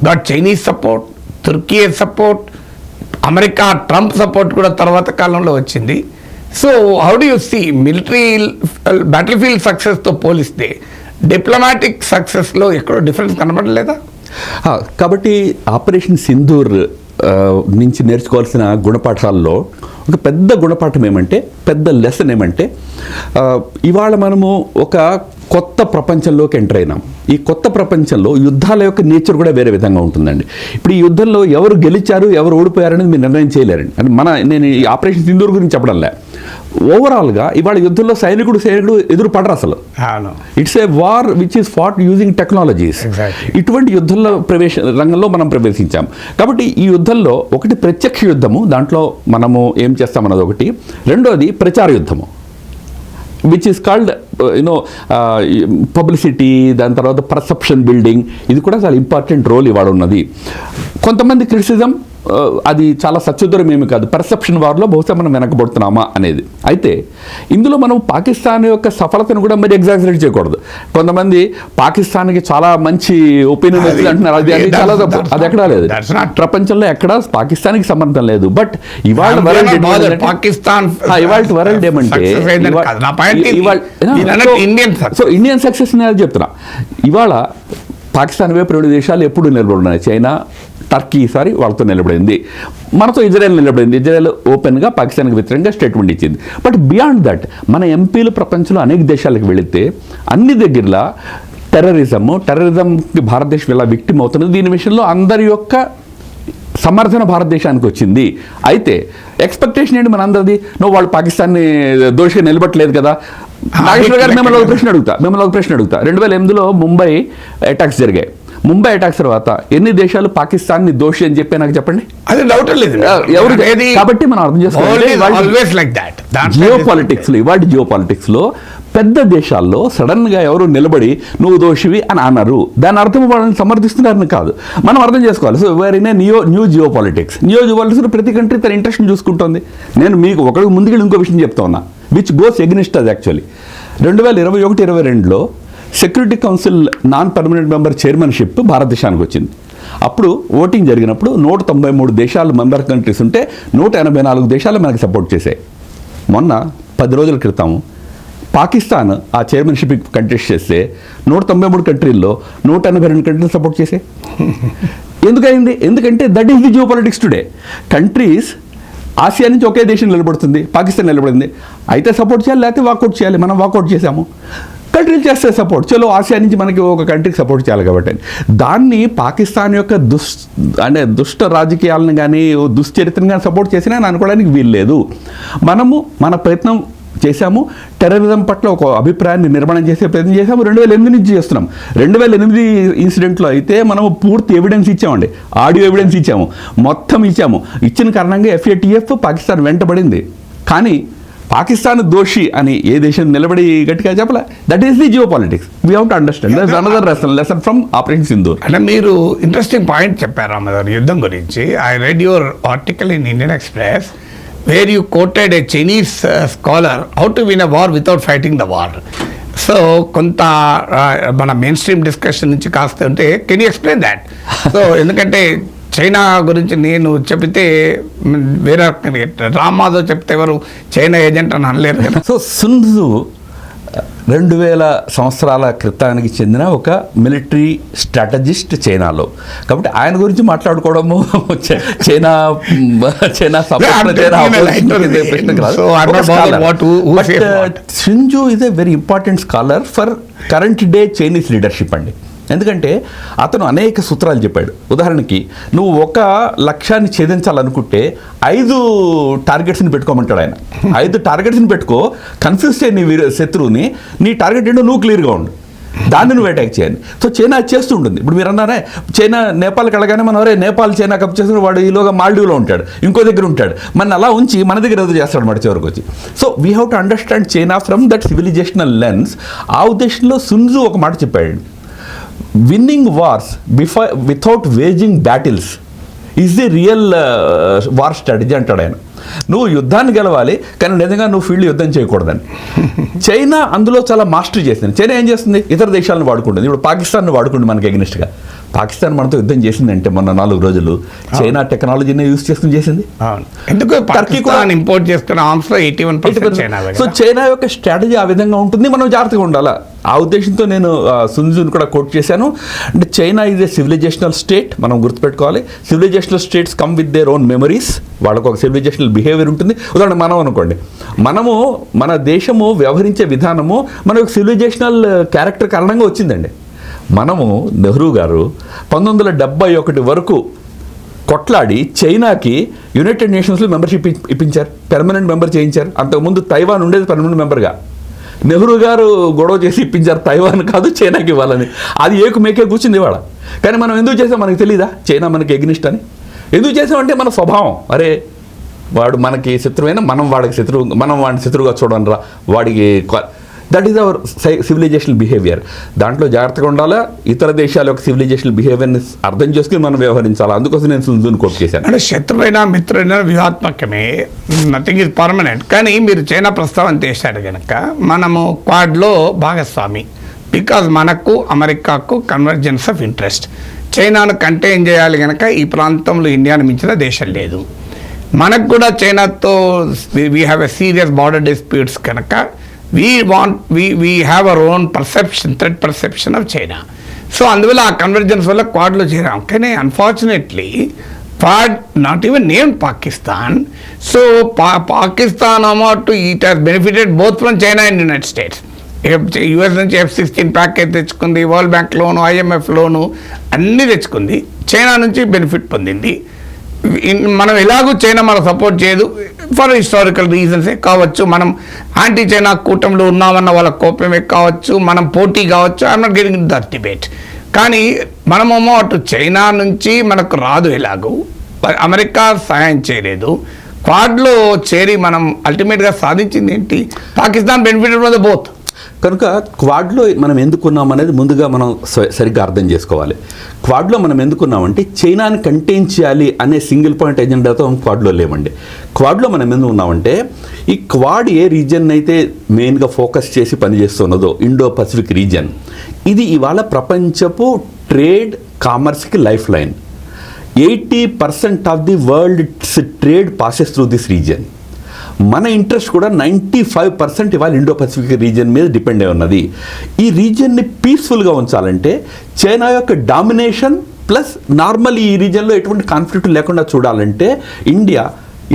got Chinese support, Turkey support, America Trump support కూడా తర్వాత కాలంలో వచ్చింది. So how do you see military battlefield సక్సెస్తో పోలిస్తే డిప్లొమాటిక్ సక్సెస్లో ఎక్కడో డిఫరెన్స్ కనబడలేదా? కాబట్టి ఆపరేషన్ సింధూర్ నుంచి నేర్చుకోవాల్సిన గుణపాఠాల్లో ఒక పెద్ద గుణపాఠం ఏమంటే, పెద్ద లెసన్ ఏమంటే, ఇవాళ మనము ఒక కొత్త ప్రపంచంలోకి ఎంటర్ అయినాం. ఈ కొత్త ప్రపంచంలో యుద్ధాల యొక్క నేచర్ కూడా వేరే విధంగా ఉంటుందండి. ఇప్పుడు ఈ యుద్ధంలో ఎవరు గెలిచారు ఎవరు ఓడిపోయారనేది మీరు నిర్ణయం చేయలేరండి. అంటే నేను ఈ ఆపరేషన్ సింధూర్ గురించి చెప్పడంలే, ఓవరాల్గా ఇవాళ యుద్ధంలో సైనికుడు ఎదురు పడరు అసలు. It's a war which is fought using technologies. ఇటువంటి యుద్ధంలో రంగంలో మనం ప్రవేశించాం. కాబట్టి ఈ యుద్ధంలో ఒకటి ప్రత్యక్ష యుద్ధము, దాంట్లో మనము ఏం చేస్తామన్నది ఒకటి. రెండోది ప్రచార యుద్ధము, విచ్ ఈస్ కాల్డ్ పబ్లిసిటీ, దాని తర్వాత పర్సెప్షన్ బిల్డింగ్. ఇది కూడా చాలా ఇంపార్టెంట్ రోల్ ఇవాళ ఉన్నది. కొంతమంది క్రిటిసిజం అది చాలా సత్యదూరం ఏమి కాదు, పర్సెప్షన్ వార్లో బహుశా మనం వెనకబడుతున్నామా అనేది. అయితే ఇందులో మనం పాకిస్తాన్ యొక్క సఫలతను కూడా మరి ఎగ్జాగరేట్ చేయకూడదు. కొంతమంది పాకిస్తాన్కి చాలా మంచి ఒపీనియన్ వచ్చింది అంటున్నారు, అది చాలా తప్పు. అది ఎక్కడా లేదు, ప్రపంచంలో ఎక్కడా పాకిస్తాన్కి సంబంధం లేదు. బట్ ఇవాళ వరల్డ్ ఏమంటే సో ఇండియన్ సక్సెస్ నేను చెప్తున్నా. ఇవాళ పాకిస్తాన్ వైపు 2 దేశాలు ఎప్పుడు నిలబడున్నాయి, చైనా, టర్కీ. ఈసారి వాళ్ళతో నిలబడింది, మనతో ఇజ్రాయెల్ నిలబడింది. ఇజ్రాయెల్ ఓపెన్గా పాకిస్తాన్కి వ్యతిరేకంగా స్టేట్మెంట్ ఇచ్చింది. బట్ బియాండ్ దట్ మన ఎంపీలు ప్రపంచంలో అనేక దేశాలకు వెళితే అన్ని దగ్గరలా టెర్రరిజంకి భారతదేశం ఎలా విక్టిమ్ అవుతున్నది, దీని విషయంలో అందరి యొక్క సమర్థన భారతదేశానికి వచ్చింది. అయితే ఎక్స్పెక్టేషన్ ఏంటి మన అందరిది, వాళ్ళు పాకిస్తాన్ని దోషిగా నిలబట్టలేదు కదా. నాగేశ్వర గారు మిమ్మల్ని ఒక ప్రశ్న అడుగుతా 2008లో ముంబై అటాక్స్ జరిగాయి. ముంబై అటాక్స్ తర్వాత ఎన్ని దేశాలు పాకిస్తాన్ని దోషి అని చెప్పి నాకు చెప్పండి. అది డౌట్ లేదు ఎవరు. కాబట్టి మనం అర్థం చేసుకోవాలి జియో పాలిటిక్స్లో పెద్ద దేశాల్లో సడన్గా ఎవరు నిలబడి నువ్వు దోషివి అని అన్నారు, దాని అర్థం వాళ్ళని సమర్థిస్తున్నారని కాదు, మనం అర్థం చేసుకోవాలి. సో వేరైనా న్యూ జియో పాలిటిక్స్ ప్రతి కంట్రీ తన ఇంట్రెస్ట్ని చూసుకుంటుంది. నేను మీకు ఒకరికి ముందుకెళ్ళి ఇంకో విషయం చెప్తా ఉన్నా, విచ్ గోస్ ఎగ్నిస్ట్ అది. యాక్చువల్లీ 2021-22లో security council non permanent member చైర్మన్షిప్ భారతదేశానికి వచ్చింది. అప్పుడు ఓటింగ్ జరిగినప్పుడు 193 దేశాలు మెంబర్ కంట్రీస్ ఉంటే 184 దేశాలు మనకి సపోర్ట్ చేశాయి. మొన్న 10 రోజుల క్రితం పాకిస్తాన్ ఆ చైర్మన్షిప్ కంటెస్ట్ చేస్తే 193 కంట్రీల్లో 182 కంట్రీలు సపోర్ట్ చేశాయి. ఎందుకైంది? ఎందుకంటే that is the geo politics today. Countries Asia నుంచి ఒకే దేశం నిలబడుతుంది, పాకిస్తాన్ నిలబడింది, అయితే సపోర్ట్ చేయాలి, లేకపోతే వాకౌట్ చేయాలి. మనం వాకౌట్ చేశాము, కంట్రీలు చేస్తే సపోర్ట్. చలో ఆసియా నుంచి మనకి ఒక కంట్రీకి సపోర్ట్ చేయాలి కాబట్టి దాన్ని పాకిస్తాన్ యొక్క దుష్ట రాజకీయాలను కానీ దుశ్చరిత్రను కానీ సపోర్ట్ చేసినా అనుకోవడానికి వీలు లేదు. మనము మన ప్రయత్నం చేశాము, టెర్రరిజం పట్ల ఒక అభిప్రాయాన్ని నిర్మాణం చేసే ప్రయత్నం చేశాము. 2008 నుంచి చేస్తున్నాం. 2008 ఇన్సిడెంట్లో అయితే మనము పూర్తి ఎవిడెన్స్ ఇచ్చామండి, ఆడియో ఎవిడెన్స్ ఇచ్చాము, మొత్తం ఇచ్చాము. ఇచ్చిన కారణంగా FATF పాకిస్తాన్ వెంటబడింది. కానీ పాకిస్తాన్ దోషి అని ఏ దేశం నిలబడి గట్టిగా చెప్పలే. That is the geo politics. We have to understand. That's another lesson from operation Sindoor. అంటే మీరు ఇంట్రెస్టింగ్ పాయింట్ చెప్పారు రామదార్ యుద్ధం గురించి. I read your article in Indian express where you quoted a Chinese scholar how to win a war without fighting the war. So కొంత మన main stream discussion నుంచి కాస్త ఉంటే can you explain that? So ఎందుకంటే China గురించి నేను చెప్తే వేరే రామ్ మాధవ్ చెప్తే ఎవరు చైనా ఏజెంట్ అని అనలేరు కదా. సో సున్ త్జు 2000 సంవత్సరాల క్రితానికి చెందిన ఒక మిలిటరీ స్ట్రాటజిస్ట్ చైనాలో. కాబట్టి ఆయన గురించి మాట్లాడుకోవడము చైనా షింజు is a very important scholar for current day Chinese leadership అండి. ఎందుకంటే అతను అనేక సూత్రాలు చెప్పాడు. ఉదాహరణకి నువ్వు ఒక లక్ష్యాన్ని ఛేదించాలనుకుంటే 5 టార్గెట్స్ని పెట్టుకోమంటాడు ఆయన. 5 టార్గెట్స్ని పెట్టుకో, కన్ఫ్యూజ్ చేయి నీ శత్రువుని, నీ టార్గెట్ ఏంటో నువ్వు క్లియర్గా ఉండు, దాన్ని నువ్వు అటాక్ చేయాలి. సో చైనా చేస్తుంటుంది. ఇప్పుడు మీరు అన్నారే చైనా నేపాల్కి వెళ్ళగానే మనం నేపాల్ చైనా కప్ చేసిన వాడు ఈలోగా మాల్డీవ్లో ఉంటాడు, ఇంకో దగ్గర ఉంటాడు, మన అలా ఉంచి మన దగ్గర ఏదో చేస్తాడు మాట చివరికి వచ్చి. So we have to understand China from that civilisational lens. ఆ ఉద్దేశంలో సున్ త్జు ఒక మాట చెప్పాడు, winnowing wars without waging battles is the real war strategy అంటాడు ఆయన. నువ్వు యుద్ధాన్ని గెలవాలి కానీ నిజంగా నువ్వు ఫీల్డ్ యుద్ధం చేయకూడదని. చైనా అందులో చాలా మాస్టరీ చేసింది. చైనా ఏం చేస్తుంది, ఇతర దేశాలను వాడుకుంటుంది. ఇప్పుడు పాకిస్తాన్ని వాడుకుంటుంది మనకి ఎగ్నిస్ట్గా. పాకిస్తాన్ మనతో యుద్ధం చేసిందంటే మొన్న 4 రోజులు చైనా టెక్నాలజీని యూజ్ చేసుకుని చేసింది. ఎందుకు టర్కీ కూడా ఇంపోర్ట్ చేసుకున్న ఆర్మ్స్ లో 81%. సో చైనా యొక్క స్ట్రాటజీ ఆ విధంగా ఉంటుంది, మనం జాగ్రత్తగా ఉండాలా. ఆ ఉద్దేశంతో నేను సున్జున్ కూడా కోట్ చేశాను. అంటే China is a civilisational state, మనం గుర్తుపెట్టుకోవాలి. Civilisational states come with their own memories, వాళ్ళకు ఒక సివిలైజేషనల్ బిహేవియర్ ఉంటుంది. ఉదాహరణ మనం అనుకోండి, మన దేశము వ్యవహరించే విధానము మన సివిలైజేషనల్ క్యారెక్టర్ కారణంగా వచ్చిందండి. నెహ్రూ గారు 1971 వరకు కొట్లాడి చైనాకి యునైటెడ్ నేషన్స్లో మెంబర్షిప్ ఇప్పించారు, పెర్మనెంట్ మెంబర్ చేయించారు. అంతకుముందు తైవాన్ ఉండేది పర్మనెంట్ మెంబర్గా, నెహ్రూ గారు గొడవ చేసి ఇప్పించారు తైవాన్ కాదు చైనాకి ఇవ్వాలని. అది మేకే కూర్చుంది ఇవాళ. కానీ మనం ఎందుకు చేసాం మనకి తెలీదా చైనా మనకి ఎగ్నిస్ట్ అని? ఎందుకు చేసామంటే మన స్వభావం, అరే వాడు మనకి శత్రువైనా మనం వాడికి శత్రువు, మనం వాడిని శత్రువుగా చూడండి రా, వాడికి that is our civilisational behaviour. దాంట్లో జాగ్రత్తగా ఉండాలా, ఇతర దేశాల యొక్క సివిలైజేషనల్ బిహేవియర్ని అర్థం చేసుకుని మనం వ్యవహరించాలి. అందుకోసం నేను సున్జున్ కోట్ చేశాను. అంటే శత్రువైనా మిత్రులైనా వ్యూహాత్మకమే, నథింగ్ ఈజ్ పర్మనెంట్. కానీ మీరు చైనా ప్రస్తావన చేశారు కనుక మనము క్వాడ్లో భాగస్వామి, బికాజ్ మనకు అమెరికాకు కన్వర్జెన్స్ ఆఫ్ ఇంట్రెస్ట్. చైనాను కంటైన్ చేయాలి కనుక ఈ ప్రాంతంలో ఇండియాను మించిన దేశం లేదు. మనకు కూడా చైనాతో we have a serious border disputes కనుక we have our own threat perception of China. So అందువల్ల ఆ కన్వర్జెన్స్ వల్ల క్వాడ్లో చేరాం. కానీ unfortunately quad not even name Pakistan. So Pakistan amount it has benefited both from China and United states. US నుంచి F-16 package తెచ్చుకుంది, world bank loan, IMF లోను అన్నీ తెచ్చుకుంది. China నుంచి benefit పొందింది. మనం ఎలాగూ చైనా మనం సపోర్ట్ చేయదు ఫర్ హిస్టారికల్ రీజన్సే కావచ్చు, మనం యాంటీ చైనా కూటమిలో ఉన్నామన్న వాళ్ళ కోపమే కావచ్చు, మనం పోటీ కావచ్చు. I'm not getting that debate. కానీ మనమేమో అటు చైనా నుంచి మనకు రాదు, ఎలాగూ అమెరికా సహాయం చేయలేదు. క్వాడ్లో చేరి మనం అల్టిమేట్గా సాధించింది ఏంటి? Pakistan benefited from the both. కనుక క్వాడ్లో మనం ఎందుకున్నాం అనేది ముందుగా మనం సరిగ్గా అర్థం చేసుకోవాలి. క్వాడ్లో మనం ఎందుకున్నామంటే చైనాని కంటైన్ చేయాలి అనే సింగిల్ పాయింట్ ఎజెండాతో క్వాడ్లో లేమండి. క్వాడ్లో మనం ఎందుకు ఉన్నామంటే ఈ క్వాడ్ ఏ రీజియన్ అయితే మెయిన్గా ఫోకస్ చేసి పనిచేస్తున్నదో ఇండో పసిఫిక్ రీజియన్, ఇది ఇవాళ ప్రపంచపు ట్రేడ్ కామర్స్కి lifeline. 80% of the world trade passes through this region. మన ఇంట్రెస్ట్ కూడా 95% ఇవాళ ఇండో పసిఫిక్ రీజియన్ మీద డిపెండ్ అయి ఉన్నది. ఈ రీజియన్ని పీస్ఫుల్గా ఉంచాలంటే చైనా యొక్క డామినేషన్ ప్లస్ నార్మల్ ఈ రీజియన్లో ఎటువంటి కాన్ఫ్లిక్ట్ లేకుండా చూడాలంటే ఇండియా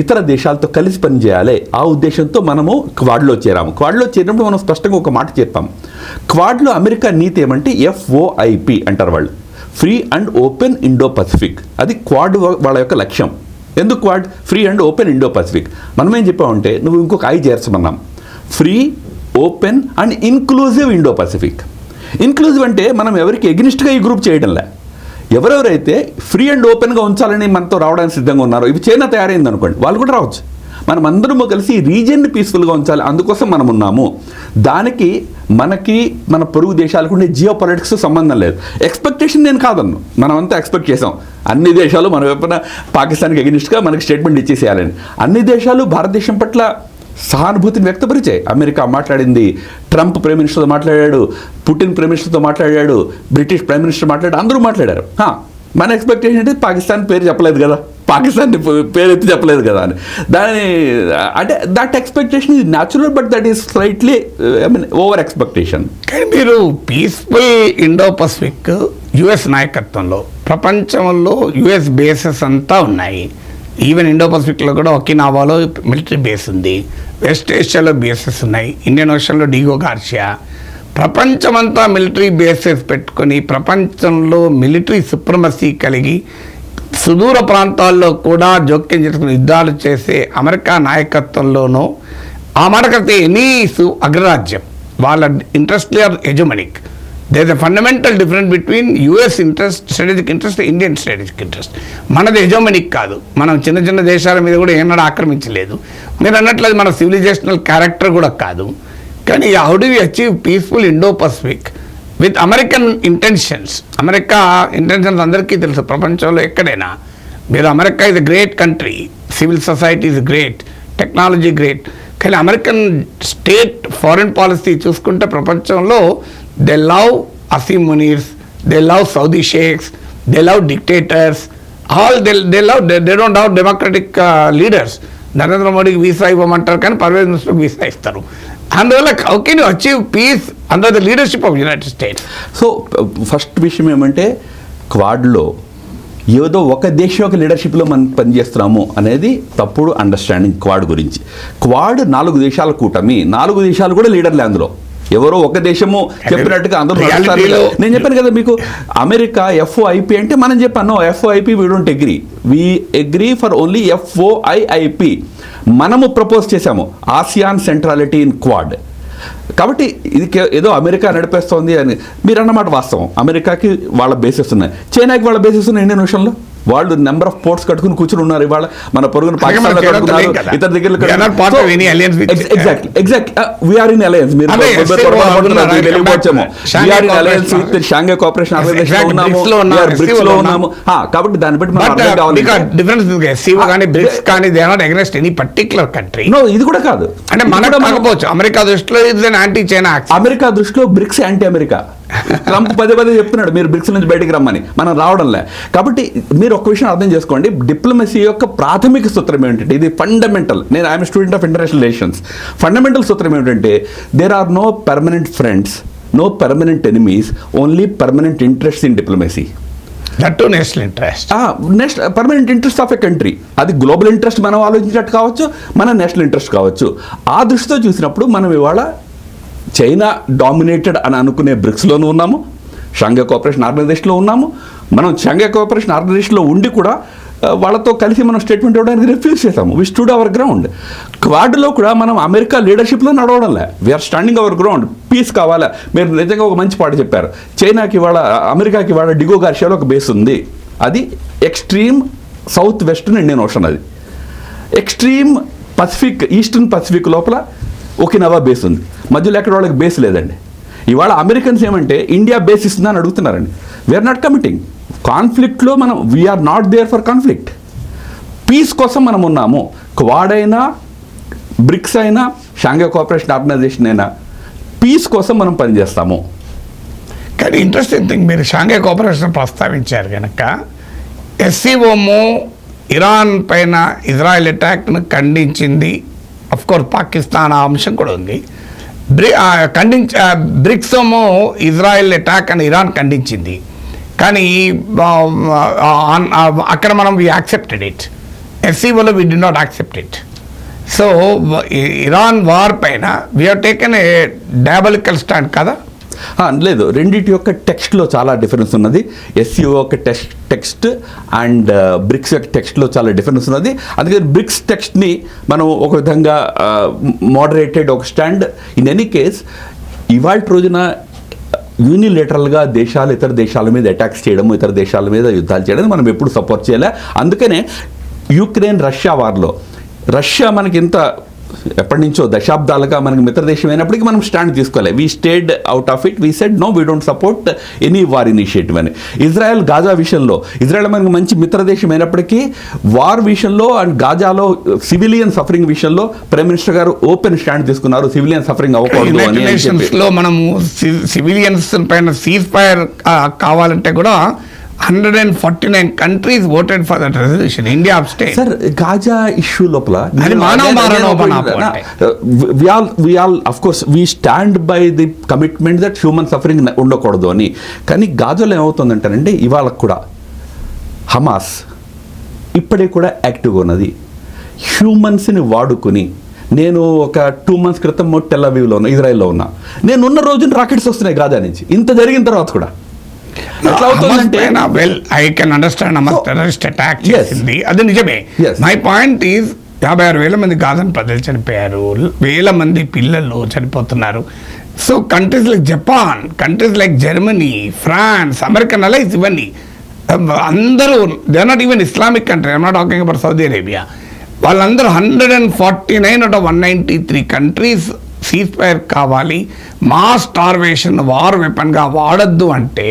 ఇతర దేశాలతో కలిసి పనిచేయాలి. ఆ ఉద్దేశంతో మనము క్వాడ్లో చేరాము. క్వాడ్లో చేరినప్పుడు మనం స్పష్టంగా ఒక మాట చెప్పాం. క్వాడ్లో అమెరికా నీతి ఏమంటే FOIP అంటారు వాళ్ళు, free and open Indo Pacific. అది క్వాడ్ వాళ్ళ యొక్క లక్ష్యం. ఎందుకు Quad? Free and open Indo Pacific. మనం ఏం చెప్పామంటే నువ్వు ఇంకొక చేర్చమన్నాం, free open and inclusive Indo Pacific. Inclusive అంటే మనం ఎవరికి ఎగ్నిస్ట్గా ఈ గ్రూప్ చేయడంలే, ఎవరెవరైతే ఫ్రీ అండ్ ఓపెన్గా ఉంచాలని మనతో రావడానికి సిద్ధంగా ఉన్నారో, ఇవి చైనా తయారైంది అనుకోండి, వాళ్ళు కూడా రావచ్చు. మనం అందరము కలిసి ఈ రీజియన్ని పీస్ఫుల్గా ఉంచాలి, అందుకోసం మనం ఉన్నాము. దానికి మనకి మన పొరుగు దేశాలకు ఉండే జియో పొలిటిక్స్ సంబంధం లేదు. ఎక్స్పెక్టేషన్ నేను కాదన్ను, మనం అంతా ఎక్స్పెక్ట్ చేసాం అన్ని దేశాలు మన వైపున పాకిస్తాన్కి ఎగనిస్ట్గా మనకి స్టేట్మెంట్ ఇచ్చేసేయాలని. అన్ని దేశాలు భారతదేశం పట్ల సహానుభూతిని వ్యక్తపరిచాయి. అమెరికా మాట్లాడింది, ట్రంప్ ప్రైమ్ మినిస్టర్తో మాట్లాడాడు, పుటిన్ ప్రైమ్ మినిస్టర్తో మాట్లాడాడు, బ్రిటిష్ ప్రైమ్ మినిస్టర్ మాట్లాడాడు, అందరూ మాట్లాడారు. మన ఎక్స్పెక్టేషన్ అంటే పాకిస్తాన్ పేరు చెప్పలేదు కదా, పాకిస్తాన్ పేరు ఎత్తి చెప్పలేదు కదా అని. దాని అంటే that expectation is natural, but that is slightly over expectation. కానీ మీరు పీస్ఫుల్ ఇండో పసిఫిక్ యుఎస్ నాయకత్వంలో, ప్రపంచంలో యుఎస్ బేసెస్ అంతా ఉన్నాయి. ఈవెన్ ఇండో పసిఫిక్లో కూడా ఒకినావాలో మిలిటరీ బేస్ ఉంది, వెస్ట్ ఏషియాలో బేసెస్ ఉన్నాయి, ఇండియన్ ఓషన్లో డిగో గార్షియా. ప్రపంచమంతా మిలిటరీ బేసెస్ పెట్టుకొని ప్రపంచంలో మిలిటరీ సుప్రమసీ కలిగి సుదూర ప్రాంతాల్లో కూడా జోక్యం చేసుకుని యుద్ధాలు చేసే అమెరికా నాయకత్వంలోనూ ఆ మాటకైతే ఎనీ అగ్రరాజ్యం వాళ్ళ ఇంట్రెస్ట్లీ are hegemonic. There is a fundamental difference between US interest, strategic interest, Indian strategic interest. మనది హెజమనిక్ కాదు, మనం చిన్న చిన్న దేశాల మీద కూడా ఏనాడు ఆక్రమించలేదు. మీరు అన్నట్లయితే మన సివిలైజేషనల్ క్యారెక్టర్ కూడా కాదు. కానీ how do we achieve peaceful Indo Pacific with American intentions? America intentions అందరికీ తెలుసు ప్రపంచంలో ఎక్కడైనా. మీరు America is a great country, civil society is great, technology great. కానీ అమెరికన్ స్టేట్ ఫారిన్ పాలసీ చూసుకుంటే ప్రపంచంలో they love Asim Munirs, they love Saudi sheikhs, they love dictators, all they love, they don't love democratic leaders. Narendra మోడీకి visa ఇవ్వమంటారు కానీ పర్వేజ్ ముషరఫ్కి visa ఇస్తారు. అందువల్ల how can you achieve peace under the leadership of United States? So first విషయం ఏమంటే క్వాడ్లో ఏదో ఒక దేశం యొక్క లీడర్షిప్లో మనం పనిచేస్తున్నాము అనేది తప్పుడు అండర్స్టాండింగ్ క్వాడ్ గురించి. క్వాడ్ 4 దేశాల కూటమి, 4 దేశాలు కూడా లీడర్లే అందులో. ఎవరో ఒక దేశము చెప్పినట్టుగా అందరూ నడుస్తారు. నేను చెప్పాను కదా మీకు, అమెరికా FOIP అంటే మనం చెప్పాను FOIP we don't agree, we agree for only FOIIP. మనము ప్రపోజ్ చేశాము ఆసియాన్ సెంట్రాలిటీ ఇన్ క్వాడ్. కాబట్టి ఇది ఏదో అమెరికా నడిపేస్తోంది అని మీరు అన్నమాట వాస్తవం. అమెరికాకి వాళ్ళ బేసెస్ ఉన్నాయి, చైనాకి వాళ్ళ బేసెస్ ఉన్నాయి ఇండియన్ ఓషన్లో. వాళ్ళు నెంబర్ ఆఫ్ పోర్ట్స్ కట్టుకుని కూర్చుని ఉన్నారు. ఇవాళ మన పొరుగున పాకిస్తాన్ ఇతర దగ్గర షాంఘై కోఆపరేషన్ ఆర్గనైజేషన్ ఉన్నాము. కాబట్టి దాన్ని బట్టి ఇది కూడా కాదు అంటే మనకపోవచ్చు. అమెరికా దృష్టిలో అమెరికా దృష్టిలో బ్రిక్స్ యాంటీ అమెరికా. ట్రంప్ పదే చెప్తున్నాడు మీరు బ్రిక్స్ నుంచి బయటికి రమ్మని, మనం రావడంలే. కాబట్టి మీరు ఒక విషయం అర్థం చేసుకోండి, డిప్లొమసీ యొక్క ప్రాథమిక సూత్రం ఏంటంటే, ఇది ఫండమెంటల్. నేను I'm student of international relations. Fundamental సూత్రం ఏంటంటే there are no permanent friends, no permanent enemies, only permanent interest in diplomacy. National interest, next permanent interest of a country. అది గ్లోబల్ ఇంట్రెస్ట్ మనం ఆలోచించినట్టు కావచ్చు, మన నేషనల్ ఇంట్రెస్ట్ కావచ్చు. ఆ దృష్టితో చూసినప్పుడు మనం ఇవాళ చైనా డామినేటెడ్ అని అనుకునే బ్రిక్స్లోనూ ఉన్నాము, షాంఘై కోఆపరేషన్ ఆర్గనైజేషన్లో ఉన్నాము. మనం షాంఘై కోఆపరేషన్ ఆర్గనైజేషన్లో ఉండి కూడా వాళ్ళతో కలిసి మనం స్టేట్మెంట్ ఇవ్వడానికి రిఫ్యూజ్ చేసాము. We stood our ground. క్వాడ్లో కూడా మనం అమెరికా లీడర్షిప్లో నడవడంలే, we are standing our ground. Peace కావాలా? మీరు నిజంగా ఒక మంచి పాట చెప్పారు. చైనాకి వాళ్ళ అమెరికాకి వాళ్ళ డిగో గార్షియాలో ఒక బేస్ ఉంది. అది extreme south western Indian ocean. అది ఎక్స్ట్రీమ్ పసిఫిక్, ఈస్టర్న్ పసిఫిక్ లోపల ఒకినవా బేస్ ఉంది. మధ్యలో ఎక్కడ వాళ్ళకి బేస్ లేదండి. ఇవాళ అమెరికన్స్ ఏమంటే ఇండియా బేస్ ఇస్తుందని అడుగుతున్నారండి. We are not committing. కాన్ఫ్లిక్ట్లో మనం we are not there for conflict. Peace కోసం మనం ఉన్నాము. క్వాడ్ అయినా, బ్రిక్స్ అయినా, షాంఘై కోఆపరేషన్ ఆర్గనైజేషన్ అయినా పీస్ కోసం మనం పనిచేస్తాము. కానీ ఇంట్రెస్టింగ్ థింగ్, మీరు షాంఘై కోఆపరేషన్ ప్రస్తావించారు కనుక SCOము ఇరాన్ పైన ఇజ్రాయెల్ అటాక్ను ఖండించింది. అఫ్కోర్స్ పాకిస్తాన్ ఆ అంశం కూడా ఉంది. బ్రిక్స్ ఏమో ఇజ్రాయెల్ అటాక్ అని ఇరాన్ ఖండించింది. కానీ అక్కడ మనం వీ యాక్సెప్టెడ్ ఇట్. SCOలో we did not accept it. So Iran war పైన we have taken a diabolical stand కదా? లేదు, రెండింటి యొక్క టెక్స్ట్లో చాలా డిఫరెన్స్ ఉన్నది. SCO యొక్క టెక్స్ట్ అండ్ బ్రిక్స్ యొక్క టెక్స్ట్లో చాలా డిఫరెన్స్ ఉన్నది. అందుకని బ్రిక్స్ టెక్స్ట్ని మనం ఒక విధంగా మోడరేటెడ్ ఒక స్టాండ్. ఇన్ ఎనీ కేస్ ఇవాళ రోజున యూనిలేటరల్గా దేశాలు ఇతర దేశాల మీద అటాక్స్ చేయడము, ఇతర దేశాల మీద యుద్ధాలు చేయడం మనం ఎప్పుడు సపోర్ట్ చేయలే. అందుకనే యుక్రెయిన్ రష్యా వార్లో రష్యా మనకి ఇంత ఎప్పటి నుంచో దశాబ్దాలుగా మనకి మిత్రదేశం అయినప్పటికీ మనం స్టాండ్ తీసుకోవాలి. We stayed out of it. We said no, we don't support any war initiative అని. ఇజ్రాయెల్ గాజా విషయంలో ఇజ్రాయెల్ మనకి మంచి మిత్రదేశం అయినప్పటికీ వార్ విషయంలో అండ్ గాజాలో సివిలియన్ సఫరింగ్ విషయంలో ప్రైమ్ మినిస్టర్ గారు ఓపెన్ స్టాండ్ తీసుకున్నారు. సివిలియన్ సఫరింగ్ అవ్వకూడదు అని. మనము సివిలియన్స్ పైన సీజ్ ఫైర్ కావాలంటే కూడా 149 countries voted for that resolution. India abstained. Sir, Gaza issue lopala we all of course we stand by the commitment that human suffering ఉండకూడదు అని. కానీ గాజాలో ఏమవుతుందంటారంటే ఇవాళ కూడా హమాస్ ఇప్పుడే కూడా యాక్టివ్గా ఉన్నది. హ్యూమన్స్ని వాడుకుని, నేను ఒక 2 months క్రితం టెల్ అవీవ్లో ఉన్నా, ఇజ్రాయెల్లో ఉన్నా. నేను ఉన్న రోజున రాకెట్స్ వస్తున్నాయి గాజా నుంచి. ఇంత జరిగిన తర్వాత కూడా I can understand Hamas terrorist attack చేసింది, అది నిజమే. మై పాయింట్ ఈజ్ 56,000 మంది గాజాన్ ప్రజలు చనిపోయారు, 1,000 మంది పిల్లలు చనిపోతున్నారు. So countries like Japan, countries like Germany, France, American allies, ఇవన్నీ అందరూ they are not even Islamic country. I'm not talking about Saudi Arabia. వాళ్ళందరూ 149 out of 193 countries cease fire కావాలి, మాస్ స్టార్వేషన్ వార్ వెపన్గా వాడద్దు అంటే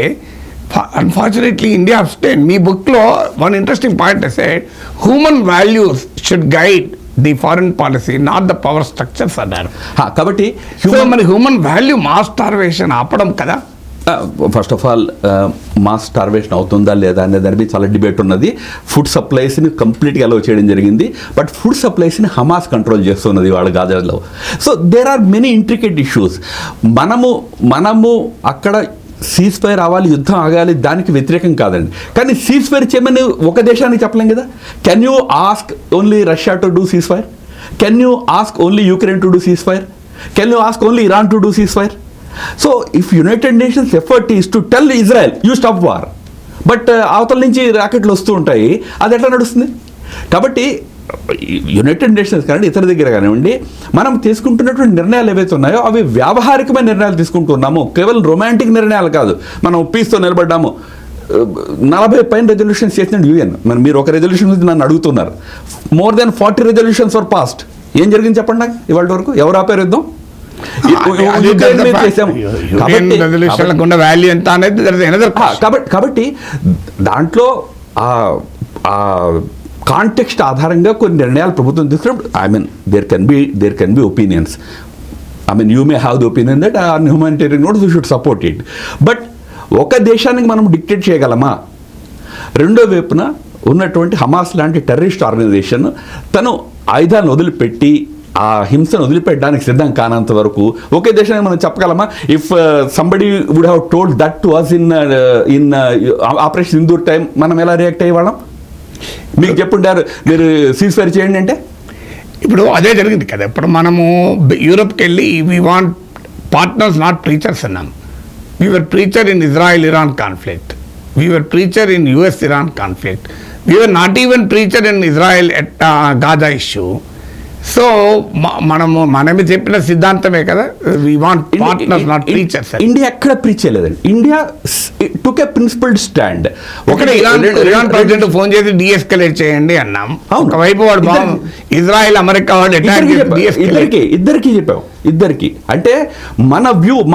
అన్ఫార్చునేట్లీ ఇండియా అబ్స్టైన్. మీ బుక్లో one interesting point said human values should guide the foreign policy, not the power structures అన్నారు. కాబట్టి మరి హ్యూమన్ వాల్యూ మాస్ స్టార్వేషన్ ఆపడం కదా. First of all mass starvation అవుతుందా లేదా అనే దాని మీద చాలా డిబేట్ ఉన్నది. ఫుడ్ సప్లైస్ని కంప్లీట్గా అలౌ చేయడం జరిగింది, బట్ ఫుడ్ సప్లైస్ని హమాస్ కంట్రోల్ చేస్తున్నది వాళ్ళ గాజాలో. So there are many intricate issues. మనము అక్కడ సీజ్ ఫైర్ అవ్వాలి, యుద్ధం ఆగాలి, దానికి వ్యతిరేకం కాదండి. కానీ సీజ్ ఫైర్ చేయమని ఒక దేశానికి చెప్పలేం కదా. Can you ask only Russia to do cease fire? Can you ask only Ukraine to do cease fire? Can you ask only Iran to do cease fire? So if United nations effort is to tell Israel you stop war, but అవతల నుంచి రాకెట్లు వస్తూ ఉంటాయి, అది ఎట్లా నడుస్తుంది? కాబట్టి United nations కానివ్వండి, ఇతర దగ్గర కానివ్వండి, మనం తీసుకుంటున్నటువంటి నిర్ణయాలు ఏవైతే ఉన్నాయో అవి వ్యావహారికమైన నిర్ణయాలు తీసుకుంటున్నాము, కేవలం రొమాంటిక్ నిర్ణయాలు కాదు. మనం పీస్తో నిలబడ్డాము, 40 పైన రెజల్యూషన్స్ చేసినట్టు యూఎన్. మీరు ఒక రెజల్యూషన్ గురించి నన్ను అడుగుతున్నారు. More than 40 resolutions for past. ఏం జరిగింది చెప్పండి నాకు ఇవాళ వరకు? ఎవరు ఆపారు యుద్ధం? కాబట్టి దాంట్లో కాంటెక్స్ట్ ఆధారంగా కొన్ని నిర్ణయాలు ప్రభుత్వం తీసుకున్నప్పుడు there can be opinions. You may have the opinion that on humanitarian notes we should support it. But ఒక దేశానికి మనం డిక్టేట్ చేయగలమా? రెండో వైపున ఉన్నటువంటి హమాస్ లాంటి టెర్రరిస్ట్ ఆర్గనైజేషన్ తను ఆయుధాలను వదిలిపెట్టి ఆ హింసను వదిలిపెట్టడానికి సిద్ధం కానంత వరకు ఒకే దేశానికి మనం చెప్పగలమా? If somebody would have told that to us in operation Sindoor time, మనం ఎలా రియాక్ట్ అయ్యేవాళ్ళం? మీకు చెప్పుంటారు మీరు సీజ్ ఫైర్ చేయండి అంటే. ఇప్పుడు అదే జరిగింది కదా. ఇప్పుడు మనము యూరోప్కి వెళ్ళి we want partners not preachers అన్నాం. We were preacher in Israel Iran conflict, we were preacher in US-Iran conflict, we were not even preacher in Israel Gaza issue. So మనమే చెప్పిన సిద్ధాంతమే కదా, we want partners not preachers. India ఎక్కడ preach చేయలేదండి. India took a principled stand. ఒకటి Iran president phone చేసి deescalate చేయండి అన్నాం. ఒకవైపు వాడు ఇజ్రాయెల్ అమెరికా వాడు ఇద్దరికి చెప్పాం. ఇద్దరికి అంటే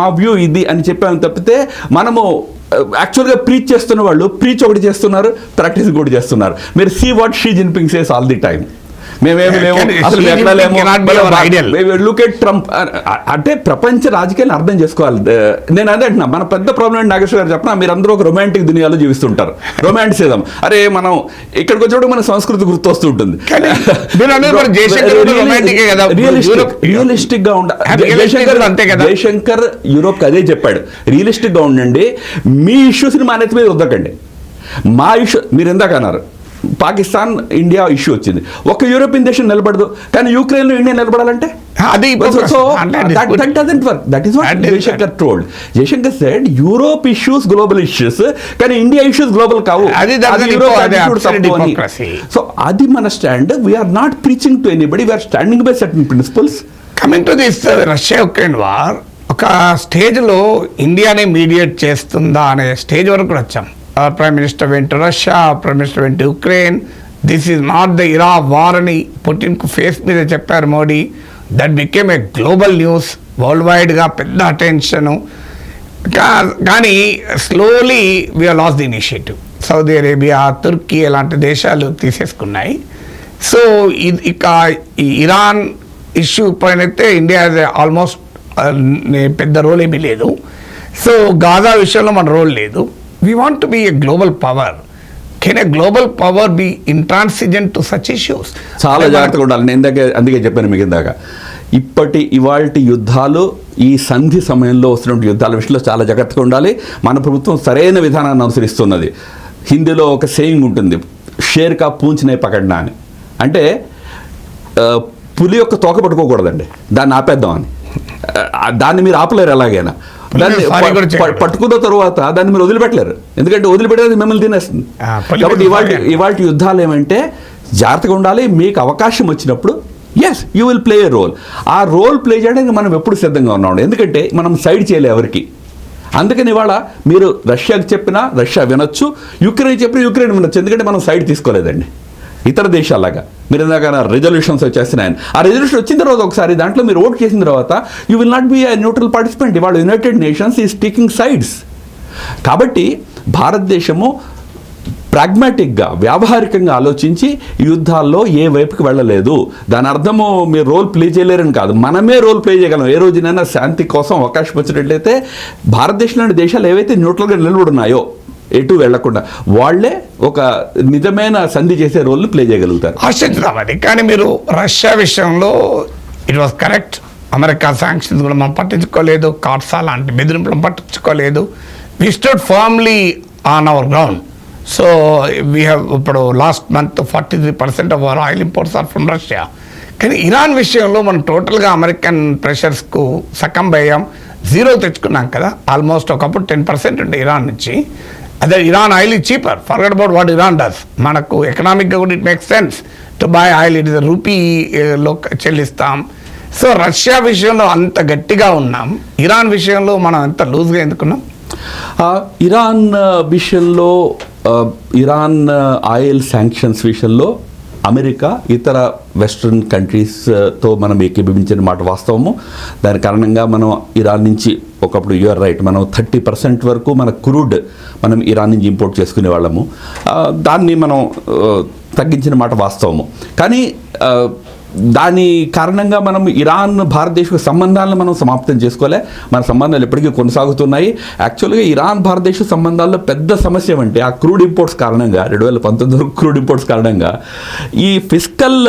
మా వ్యూ ఇది అని చెప్పాము తప్పితే మనము యాక్చువల్గా ప్రీచ్ చేస్తున్న వాళ్ళు ప్రీచ్ ఒకటి చేస్తున్నారు, ప్రాక్టీస్ ఒకటి చేస్తున్నారు. మీరు see what Xi Jinping says all the time. మేమేమి లేము, అసలు ఎట్లా లేము. లుక్ ఎట్ ట్రంప్ అంటే ప్రపంచ రాజకీయాలను అర్థం చేసుకోవాలి. నేను అదే అంటున్నా, మన పెద్ద ప్రాబ్లం ఏంటి నాగేశ్వర గారు చెప్పిన, మీరు అందరూ ఒక రొమాంటిక్ దునియాలో జీవిస్తుంటారు. రొమాంటిసిజం, అరే మనం ఇక్కడికి వచ్చేటప్పుడు మన సంస్కృతి గుర్తొస్తూ ఉంటుంది. రియలిస్టిక్ గా ఉండాలి. జయశంకర్ యూరోప్ అదే చెప్పాడు, రియలిస్టిక్ గా ఉండండి, మీ ఇష్యూస్ని మా నెత్తి మీద వద్దకండి. మా ఇష్యూ మీరు ఎందాక అన్నారు, పాకిస్తాన్ ఇండియా ఇష్యూ వచ్చింది, ఒక యూరోపియన్ దేశం నిలబడదు, కానీ యూక్రెయిన్లో ఇండియా నిలబడాలంటే Jaishankar told. Jaishankar said Europe issues global issues, కానీ ఇండియా ఇష్యూస్ గ్లోబల్ కావు. సో అది మన stand. We are not preaching to anybody, we are standing by certain principles. Coming to this Russia Ukraine war, ఒక స్టేజ్లో ఇండియానే మీడియేట్ చేస్తుందా అనే స్టేజ్ వరకు కూడా వచ్చాం. Our Prime Minister went to Russia, our Prime Minister went to Ukraine. This is not the era of war అని పుటిన్కు face మీద చెప్పారు Modi. That became a global news, world వైడ్గా పెద్ద అటెన్షను. కానీ slowly we are lose the initiative. Saudi Arabia, Turkey ఇలాంటి దేశాలు తీసేసుకున్నాయి. So ఇక ఈ ఇరాన్ ఇష్యూ పైన అయితే ఇండియా ఆల్మోస్ట్ పెద్ద రోల్ ఏమీ లేదు. సో గాజా విషయంలో మన రోల్ లేదు. We want to be a global power. Can a global power be intransigent to such issues? చాలా జాగ్రత్తగా ఉండాలి. నేను అందుకే చెప్పాను మీకు ఇందాక, ఇవాల్టి యుద్ధాలు, ఈ సంధి సమయంలో వస్తున్న యుద్ధాల విషయంలో చాలా జాగ్రత్తగా ఉండాలి. మన ప్రభుత్వం సరైన విధానాన్ని అనుసరిస్తున్నది. హిందీలో ఒక సేయింగ్ ఉంటుంది, షేర్ కా పూంచ్నే పకడ్నా అని. అంటే పులి యొక్క తోక పట్టుకోకూడదండి, దాన్ని ఆపేద్దామని. దాన్ని మీరు ఆపలేరు ఎలాగైనా. దాన్ని పట్టుకున్న తర్వాత దాన్ని మీరు వదిలిపెట్టలేరు, ఎందుకంటే వదిలిపెట్టేది మిమ్మల్ని తినేస్తుంది. కాబట్టి ఇవాళ యుద్ధాలు ఏమంటే జాగ్రత్తగా ఉండాలి. మీకు అవకాశం వచ్చినప్పుడు yes you will play a role. ఆ రోల్ ప్లే చేయడానికి మనం ఎప్పుడు సిద్ధంగా ఉన్నాం, ఎందుకంటే మనం సైడ్ చేయలే ఎవరికి. అందుకని ఇవాళ మీరు రష్యాకి చెప్పినా రష్యా వినొచ్చు, యుక్రెయిన్ చెప్పినా యుక్రెయిన్ వినొచ్చు, ఎందుకంటే మనం సైడ్ తీసుకోలేదండి ఇతర దేశాలాగా. మీరు ఇందాక రెజల్యూషన్స్ వచ్చేస్తున్నాయని, ఆ రెజల్యూషన్ వచ్చిన తర్వాత ఒకసారి దాంట్లో మీరు ఓట్ చేసిన తర్వాత you will not be a neutral participant. ఇవాళ United Nations is taking sides. కాబట్టి భారతదేశము ప్రాగ్మాటిక్గా వ్యావహారికంగా ఆలోచించి యుద్ధాల్లో ఏ వైపుకి వెళ్ళలేదు. దాని అర్థము మీరు రోల్ ప్లే చేయలేరని కాదు, మనమే రోల్ ప్లే చేయగలం. ఏ రోజునైనా శాంతి కోసం అవకాశం వచ్చినట్లయితే భారతదేశం లాంటి దేశాలు ఏవైతే న్యూట్రల్గా నిలబడున్నాయో ఎటు వెళ్లకుండా వాళ్ళే ఒక నిజమైన సంధి చేసే రోల్ ప్లే చేయగలుగుతారు. ఆశిద్దాం అది. కానీ మీరు రష్యా విషయంలో it was correct. America sanctions కూడా మనం పట్టించుకోలేదు, కార్సా లాంటి బెదిరింపులను పట్టించుకోలేదు. We stood firmly on our ground. So we have ఇప్పుడు last month 43% of our oil imports are from Russia. కానీ ఇరాన్ విషయంలో మనం టోటల్గా అమెరికన్ ప్రెషర్స్కు సకంబ్ అయ్యాం, జీరో తెచ్చుకున్నాం కదా. ఆల్మోస్ట్ ఒకప్పుడు 10% ఉండే ఇరాన్ నుంచి. అదే Iran oil is cheaper, forget about what Iran does. మనకు ఎకనామిక్గా కూడా it makes sense to buy oil, it is రూపీలో చెల్లిస్తాం. సో రష్యా విషయంలో అంత గట్టిగా ఉన్నాం, ఇరాన్ విషయంలో మనం ఎంత లూజ్గా ఎందుకున్నాం? ఇరాన్ విషయంలో ఇరాన్ ఆయిల్ శాంక్షన్స్ విషయంలో అమెరికా ఇతర వెస్ట్రన్ కంట్రీస్తో మనం ఏకీభవించిన మాట వాస్తవము. దాని కారణంగా మనం ఇరాన్ నుంచి ఒకప్పుడు యూఆర్ రైట్, మనం 30% వరకు మన క్రూడ్ మనం ఇరాన్ నుంచి ఇంపోర్ట్ చేసుకునే వాళ్ళము. దాన్ని మనం తగ్గించిన మాట వాస్తవము. కానీ దాని కారణంగా మనం ఇరాన్ భారతదేశ సంబంధాలను మనం సమాప్తం చేసుకోలే. మన సంబంధాలు ఎప్పటికీ కొనసాగుతున్నాయి. యాక్చువల్గా ఇరాన్ భారతదేశ సంబంధాల్లో పెద్ద సమస్య ఏమంటే ఆ క్రూడ్ ఇంపోర్ట్స్ కారణంగా 2019 వరకు క్రూడ్ ఇంపోర్ట్స్ కారణంగా ఈ ఫిస్కల్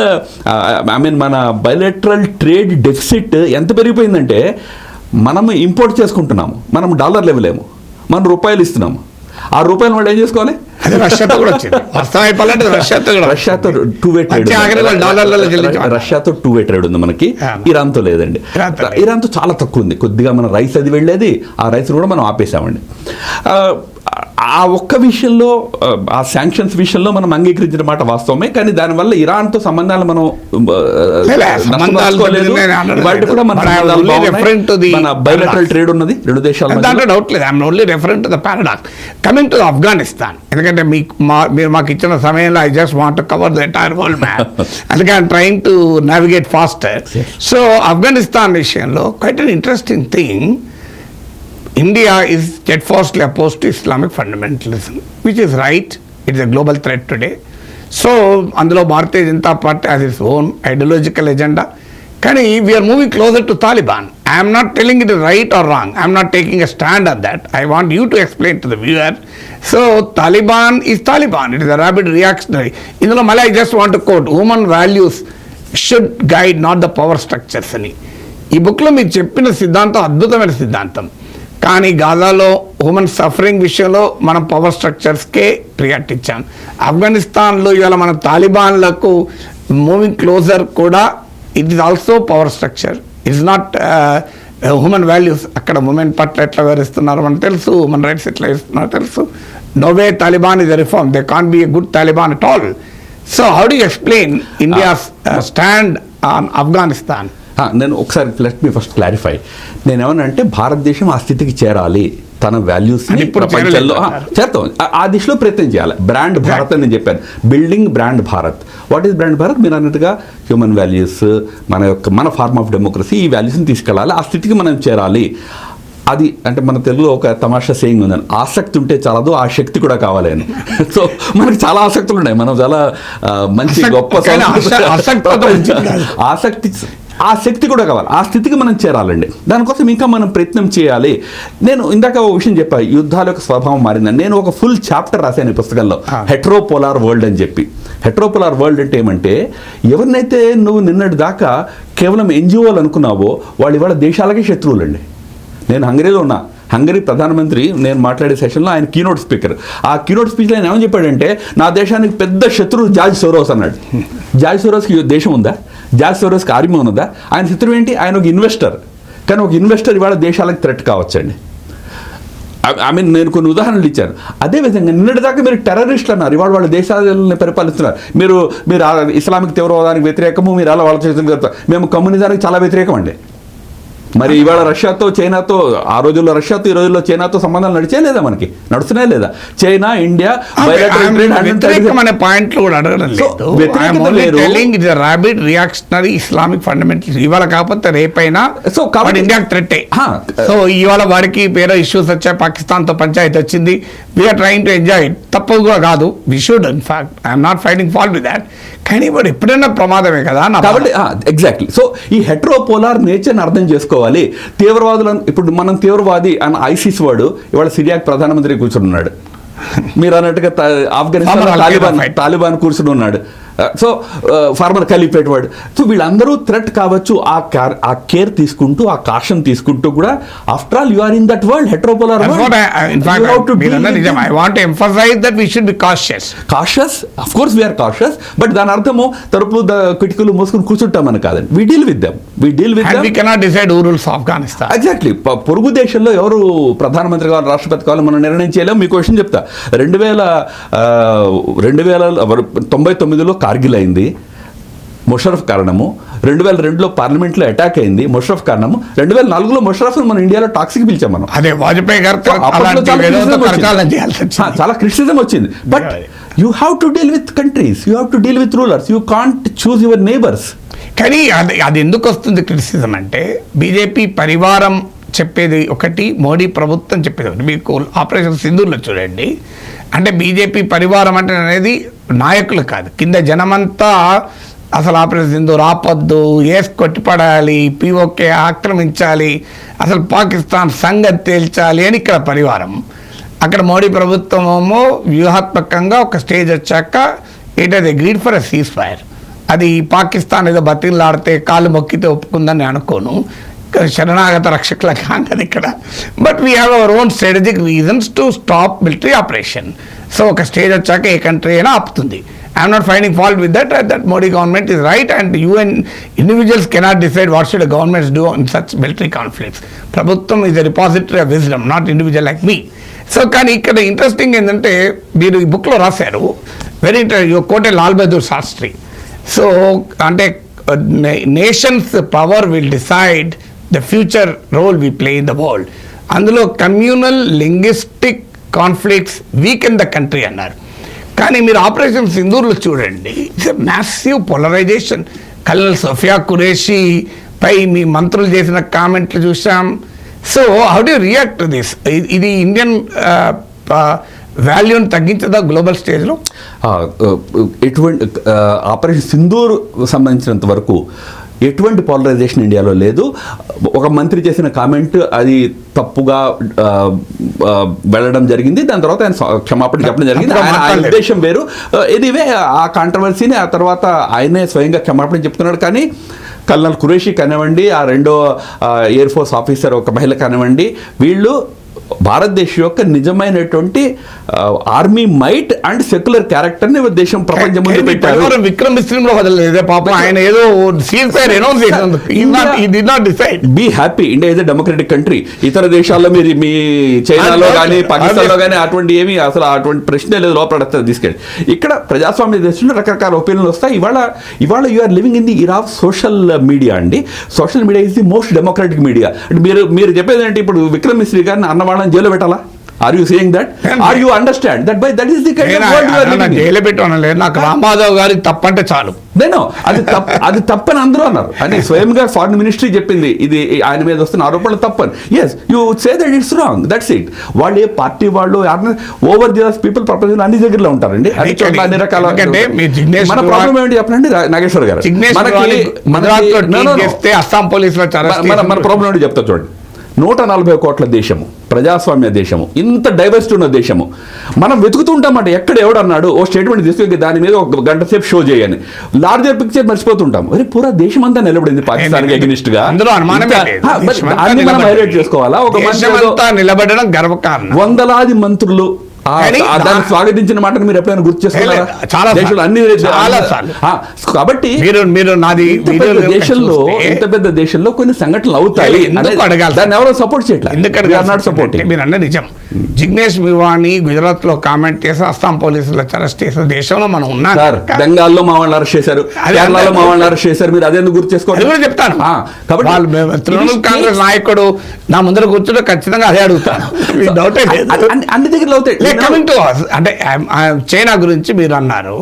మన బైలేటరల్ ట్రేడ్ డెఫిసిట్ ఎంత పెరిగిపోయిందంటే మనం ఇంపోర్ట్ చేసుకుంటున్నాము, మనం డాలర్లు ఇవ్వలేము, మనం రూపాయలు ఇస్తున్నాము. ఆ రూపాయలు వాళ్ళు ఏం చేసుకోవాలి? అది రష్యాతో కూడా వచ్చింది. రష్యాతో టూ వే ట్రేడ్, రష్యాతో టూ వే ట్రేడ్ ఉంది మనకి, ఇరాన్తో లేదండి. ఇరాన్తో చాలా తక్కువ ఉంది. కొద్దిగా మన రైస్ అది వెళ్ళేది, ఆ రైస్ కూడా మనం ఆపేసామండి. ఆ ఒక్క విషయంలో, ఆ శాంక్షన్స్ విషయంలో మనం అంగీకరించిన మాట వాస్తవమే. కానీ దానివల్ల ఇరాన్తో సంబంధాలు మనం బైలాటరల్ ట్రేడ్ ఉన్నది రెండు దేశాల. దాంట్లో డౌట్ లేదు. I'm only referent to the paradox. Coming to Afghanistan, ఎందుకంటే మీరు మాకు ఇచ్చిన సమయంలో I just want to cover the entire world map. అందుకే I'm trying to navigate faster. So Afghanistan విషయంలో quite an interesting thing. India is steadfastly opposed to Islamic fundamentalism, which is right. It is a global threat today. So, అందులో Bharatiya Janata party has its own ideological agenda. కానీ we are moving closer to Taliban. I am not telling it is right or wrong. I am not taking a stand on that. I want you to explain to the viewer. So, Taliban is Taliban. It is a rabid reactionary. ఇందులో మళ్ళీ I just want to quote, human values should guide not the power structures అని. ఈ బుక్లో మీరు చెప్పిన సిద్ధాంతం అద్భుతమైన సిద్ధాంతం. కానీ గాజాలో హ్యూమన్ సఫరింగ్ విషయంలో మనం పవర్ స్ట్రక్చర్స్కే ప్రియారిటీ ఇచ్చాం. ఆఫ్ఘనిస్తాన్లో ఇవాళ మన తాలిబాన్లకు మూవింగ్ క్లోజర్ కూడా it is also power structure. It's not human values. అక్కడ ఉమెన్ పట్ల ఎట్లా వివరిస్తున్నారో మనకు తెలుసు, హ్యూమన్ రైట్స్ ఎట్లా ఇస్తున్నారో తెలుసు. No way Taliban is a reform. They can't be a good Taliban at all. So how do you explain India's stand on Afghanistan? నేను ఒకసారి లెట్ మీ ఫస్ట్ క్లారిఫై. నేనేమనంటే భారతదేశం ఆ స్థితికి చేరాలి, తన వాల్యూస్ని ప్రపంచంలో చేద్దాం, ఆ దిశలో ప్రయత్నం చేయాలి. బ్రాండ్ భారత్ అని నేను చెప్పాను, building brand Bharat. What is brand Bharat? మీరు అన్నట్టుగా హ్యూమన్ వాల్యూస్, మన ఫార్మ్ ఆఫ్ డెమోక్రసీ, ఈ వాల్యూస్ని తీసుకెళ్ళాలి, ఆ స్థితికి మనం చేరాలి. అది అంటే మన తెలుగులో ఒక తమాషా సేయింగ్ ఉందని, ఆసక్తి ఉంటే చాలదు, ఆ శక్తి కూడా కావాలి అని. సో మనకి చాలా ఆసక్తులు ఉన్నాయి, మనం చాలా మంచి గొప్ప ఆసక్తి, ఆ శక్తి కూడా కావాలి, ఆ స్థితికి మనం చేరాలండి. దానికోసం ఇంకా మనం ప్రయత్నం చేయాలి. నేను ఇందాక ఒక విషయం చెప్పాను, యుద్ధాల యొక్క స్వభావం మారిందని. నేను ఒక ఫుల్ చాప్టర్ రాశాను ఈ పుస్తకంలో, హెట్రోపోలార్ వరల్డ్ అని చెప్పి. హెట్రోపోలార్ వరల్డ్ అంటే ఏమంటే, ఎవరినైతే నువ్వు నిన్నటి దాకా కేవలం ఎన్జిఓలు అనుకున్నావో వాళ్ళు ఇవాళ దేశాలకే శత్రువులండి. నేను హంగరీలో ఉన్నా, హంగరీ ప్రధానమంత్రి నేను మాట్లాడే సెషన్లో ఆయన కీనోట్ స్పీకర్. ఆ కీనోట్ స్పీచ్లో ఆయన ఏమని చెప్పాడంటే, నా దేశానికి పెద్ద శత్రువు జార్జ్ సోరోస్ అన్నాడు. జార్జ్ సోరోస్కి దేశం ఉందా? జార్జ్ సోరోస్కి ఆర్మీ ఉన్నదా? ఆయన శత్రువు ఏంటి? ఆయన ఒక ఇన్వెస్టర్. కానీ ఒక ఇన్వెస్టర్ ఇవాళ దేశాలకు థ్రెట్ కావచ్చండి. నేను కొన్ని ఉదాహరణలు ఇచ్చాను. అదేవిధంగా నిన్నటిదాకా మీరు టెర్రరిస్టులు అన్నారు, ఇవాళ వాళ్ళ దేశాలను పరిపాలిస్తున్నారు. మీరు ఇస్లామిక్ తీవ్రవాదానికి వ్యతిరేకము, మీరు అలా వాళ్ళ చేతులు మేము కమ్యూనిజానికి చాలా వ్యతిరేకం అండి. మరి ఇవాళ రష్యాతో చైనాతో, ఆ రోజుల్లో రష్యాతో ఈ రోజుల్లో చైనాతో సంబంధాలు నడిచే లేదా, మనకి నడుస్తున్నాయి లేదా? చైనా ఇండియా వ్యతిరేకమైన పాయింట్లు కూడా అడగడం లేదు. ర్యాబిడ్ రియాక్షనరీ ఇస్లామిక్ ఫండమెంటల్స్ ఇవాళ కాకపోతే రేపైనా సో కాబట్టి ఇండియాకి థ్రెట్. సో ఇవాళ వాడికి వేరే ఇష్యూస్ వచ్చాయి, పాకిస్తాన్ తో పంచాయతీ వచ్చింది, we're trying to enjoy it. తప్పు కూడా కాదు, we should in fact I'm not fighting fault with that. కానీ వాడు ఎప్పుడైనా ప్రమాదమే కదా. కాబట్టి ఎగ్జాక్ట్లీ. సో ఈ హెట్రోపోలార్ నేచర్ని అర్థం చేసుకోవాలి. తీవ్రవాదులను ఇప్పుడు మనం తీవ్రవాది అని ఐసిస్ వాడు ఇవాళ సిరియాకి ప్రధానమంత్రి కూర్చుని ఉన్నాడు. మీరు అన్నట్టుగా ఆఫ్ఘనిస్తాన్ తాలిబాన్ కూర్చుని ఉన్నాడు. సో ఫార్మర్ ఖలీఫేట్ వాడు. సో వీళ్ళందరూ థ్రెట్ కావచ్చు. ఆ కేర్ తీసుకుంటూ, ఆ కాషన్ తీసుకుంటూ కూడా, after all you are in that world, heteropolar world. I want to emphasize that we should be cautious. Cautious, of course we are cautious, but దాని అర్థము తలుపులు కిటికీలు మూసుకుని కూర్చుంటామని కాదండి. We deal with them. And we cannot decide who rules Afghanistan. Exactly. పొరుగు దేశంలో ఎవరు ప్రధానమంత్రి కావాలి, రాష్ట్రపతి కావాలి మనం నిర్ణయం చేయలేము. మీకు క్వశ్చన్ చెప్తా. 1999లో కార్గిల్ అయింది, ముషరఫ్ కారణము. 2002లో పార్లమెంట్లో అటాక్ అయింది, ముషరఫ్ కారణము. 2004లో ముషరఫ్ మన ఇండియాలో టాక్సీకి పిలిచాం మనం. అదే వాజ్పేయి గారు చాలా క్రిటిసిజం వచ్చింది. But you have to deal with countries, you have to deal with rulers, you can't choose your neighbours. కానీ అది ఎందుకు వస్తుంది క్రిటిసిజం అంటే, బీజేపీ పరివారం చెప్పేది ఒకటి, మోడీ ప్రభుత్వం చెప్పేది ఒకటి. మీకు ఆపరేషన్ సింధూర్లో చూడండి, అంటే బీజేపీ పరివారం అంటే అనేది నాయకులు కాదు, కింద జనమంతా అసలు ఆపరేషన్ సింధూర్ ఆపొద్దు, కొట్టిపడాలి, పిఓకే ఆక్రమించాలి, అసలు పాకిస్తాన్ సంగతి తేల్చాలి అని ఇక్కడ పరివారం. అక్కడ మోడీ ప్రభుత్వం ఏమో వ్యూహాత్మకంగా ఒక స్టేజ్ వచ్చాక it is agreed for a cease fire. అది పాకిస్తాన్ ఏదో బతిలాడితే కాళ్ళు మొక్కితే ఒప్పుకుందని అనుకోను, శరణాగత రక్షకుల కాదు ఇక్కడ. But we have our own strategic reasons to stop military operation. So ఒక స్టేజ్ వచ్చాక ఏ కంట్రీ అయినా ఆపుతుంది. I'm not finding fault with that Modi government is right and UN individuals cannot decide what should governments do in such military conflicts. ప్రభుత్వం is a repository of wisdom, not individual like me. So కానీ ఇక్కడ interesting ఏంటంటే, మీరు ఈ బుక్లో రాశారు, very interesting, quote Lal Bahadur Shastri. So అంటే nations power will decide the future role we play in the world. అందులో communal linguistic conflicts weaken the country అన్నారు. కానీ మీరు ఆపరేషన్ సింధూర్లో చూడండి, it's a massive polarization. Colonel Sofiya Qureshi పై మీ మంత్రులు చేసిన కామెంట్లు చూసాం. So how do react to this? ఇది ఇండియన్ వాల్యూని తగ్గించదా గ్లోబల్ స్టేజ్లో? ఎటువంటి ఆపరేషన్ సింధూర్ సంబంధించినంత వరకు ఎటువంటి పోలరైజేషన్ ఇండియాలో లేదు. ఒక మంత్రి చేసిన కామెంట్ అది తప్పుగా వెళ్ళడం జరిగింది, దాని తర్వాత ఆయన క్షమాపణ చెప్పడం జరిగింది. ఆయన ఉద్దేశం వేరు. ఎనీవే ఆ కాంట్రవర్సీని ఆ తర్వాత ఆయనే స్వయంగా క్షమాపణ చెప్తున్నాడు. కానీ కల్నల్ ఖురేషీ కానివ్వండి, ఆ రెండో ఎయిర్ ఫోర్స్ ఆఫీసర్ ఒక మహిళ కానివ్వండి, వీళ్ళు భారతదేశం యొక్క నిజమైనటువంటి army might and secular character ని దేశం ప్రపంచం ముందు పెట్టారు. విక్రమ్ మిశ్రీలో వదలలేదే పాపం, ఆయన ఏదో be happy, India is a democratic country. ఇతర దేశాల్లో మీరు మీ చైనాలో కానీ పాకిస్తాన్లో కానీ అటువంటి ఏమి అసలు అటువంటి ప్రశ్నే లేదు, లోపల తీసుకెళ్ళి. ఇక్కడ ప్రజాస్వామ్య దేశంలో రకరకాల ఒపీనియన్లు వస్తాయి. ఇవాళ you are living in the era of social media అండి. Social media is the most democratic media. మీరు చెప్పేది ఏంటి, ఇప్పుడు విక్రమ్ మిశ్రీ గారిని అన్నవాళ్ళని జైలు పెట్టాలా? Are you saying that? Are you understand that that is the kind of world you are living in? Jail పెట్టాను. నాకు రామాధవ్ గారి తప్పంటే చాలు. నేను అది తప్పని అందరూ అన్నారు. అని స్వయంగా ఫారిన్ మినిస్ట్రీ చెప్పింది, ఇది ఆయన మీద వస్తున్న ఆరోపణలు తప్పని. Yes, you say that it's wrong, that's it. వాళ్ళు ఏ పార్టీ వాళ్ళు ఓవర్ ది పీపుల్ ప్రపంచంలో అన్ని దగ్గరలో ఉంటారండి, అన్ని చోట్ల అన్ని రకాల. మన ప్రాబ్లం ఏంటి చెప్పండి నాగేశ్వర్ గారు, అస్సాం పోలీసులు మన ప్రాబ్లం ఏంటి చెప్తా చూడండి. 140 కోట్ల దేశము, ప్రజాస్వామ్య దేశము, ఇంత డైవర్సిటీ ఉన్న దేశము. మనం వెతుకుతూ ఉంటామంటే ఎక్కడ ఎవడన్నాడు ఓ స్టేట్మెంట్ తీసుకుని దాని మీద ఒక గంట సేపు షో చేయని, లార్జర్ పిక్చర్ మర్చిపోతుంటాం. అరే పూరా దేశం అంతా నిలబడింది పాకిస్తాన్ అగెనిస్ట్ గా, మనం హైలైట్ చేసుకోవాలా? ఒక నిలబడడం గర్వకారణం. వందలాది మంత్రులు దాన్ని స్వాగతించిన మాటను మీరు ఎప్పుడైనా గుర్తు చేసుకున్నారా? చాలా దేశంలో అన్ని చాలాసార్లు. కాబట్టి మీరు నాది దేశంలో ఇంత పెద్ద దేశంలో కొన్ని సంఘటనలు అవుతాయి, అడగాలి. దాన్ని ఎవరో సపోర్ట్ చేయట్లేదు. మీరు అన్న నిజం. జిగ్నేష్ మివాని గుజరాత్ లో కామెంట్ చేసి అస్సాం పోలీసులు అరెస్ట్ చేసిన దేశంలో మనం ఉన్నాం. బెంగాల్లో మా వాళ్ళని అరెస్ట్ చేశారు, కేరళలో మా వాళ్ళని అరెస్ట్ చేశారు. మీరు అదేందుకు గుర్తు చేసుకోండి. కూడా చెప్తాను. కాబట్టి తృణమూల్ కాంగ్రెస్ నాయకుడు నా ముందర కూర్చుంటే ఖచ్చితంగా అదే అడుగుతాను. డౌటే లేదు. అన్ని దగ్గర అవుతాయి. కమింగ్ టు అంటే చైనా గురించి మీరు అన్నారు.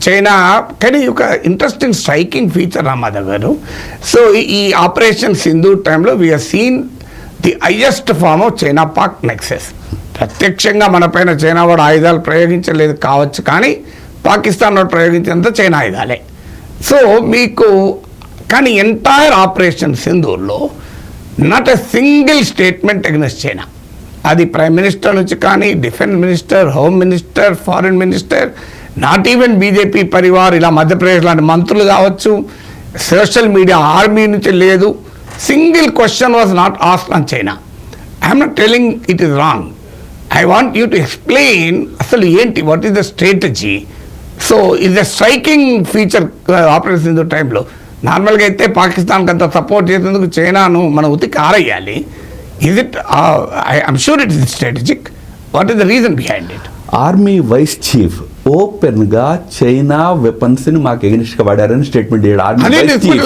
చైనా కానీ ఒక ఇంట్రెస్టింగ్ స్ట్రైకింగ్ ఫీచర్ రామాధవ్ గారు. సో ఈ ఆపరేషన్ సింధూర్ టైంలో we're seen the highest form of China Pak nexus. ప్రత్యక్షంగా మన పైన చైనా వాడు ఆయుధాలు ప్రయోగించలేదు కావచ్చు, కానీ పాకిస్తాన్ వాడు ప్రయోగించినంత చైనా ఆయుధాలే. సో మీకు కానీ ఎంటైర్ ఆపరేషన్ సింధూర్లో not a single statement against China. అది ప్రైమ్ మినిస్టర్ నుంచి కానీ, defence minister, home minister, foreign minister, not even BJP Parivar, ఇలా మధ్యప్రదేశ్ లాంటి మంత్రులు కావచ్చు, సోషల్ మీడియా, ఆర్మీ నుంచి లేదు. Single question was not asked on China. I'm not telling it is wrong. I want you to explain అసలు ఏంటి, what is the strategy. So ఇది striking feature operation Sindoor టైంలో. నార్మల్గా అయితే పాకిస్తాన్కి అంత సపోర్ట్ చేసేందుకు చైనాను మనం ఉతికి ఆరేయాలి. Is it? I'm sure it is strategic. What is the reason behind it? Army vice chief open గా చైనా వెపన్స్ ని మాకు ఎగనిస్ట్ గా వాడారని స్టేట్మెంట్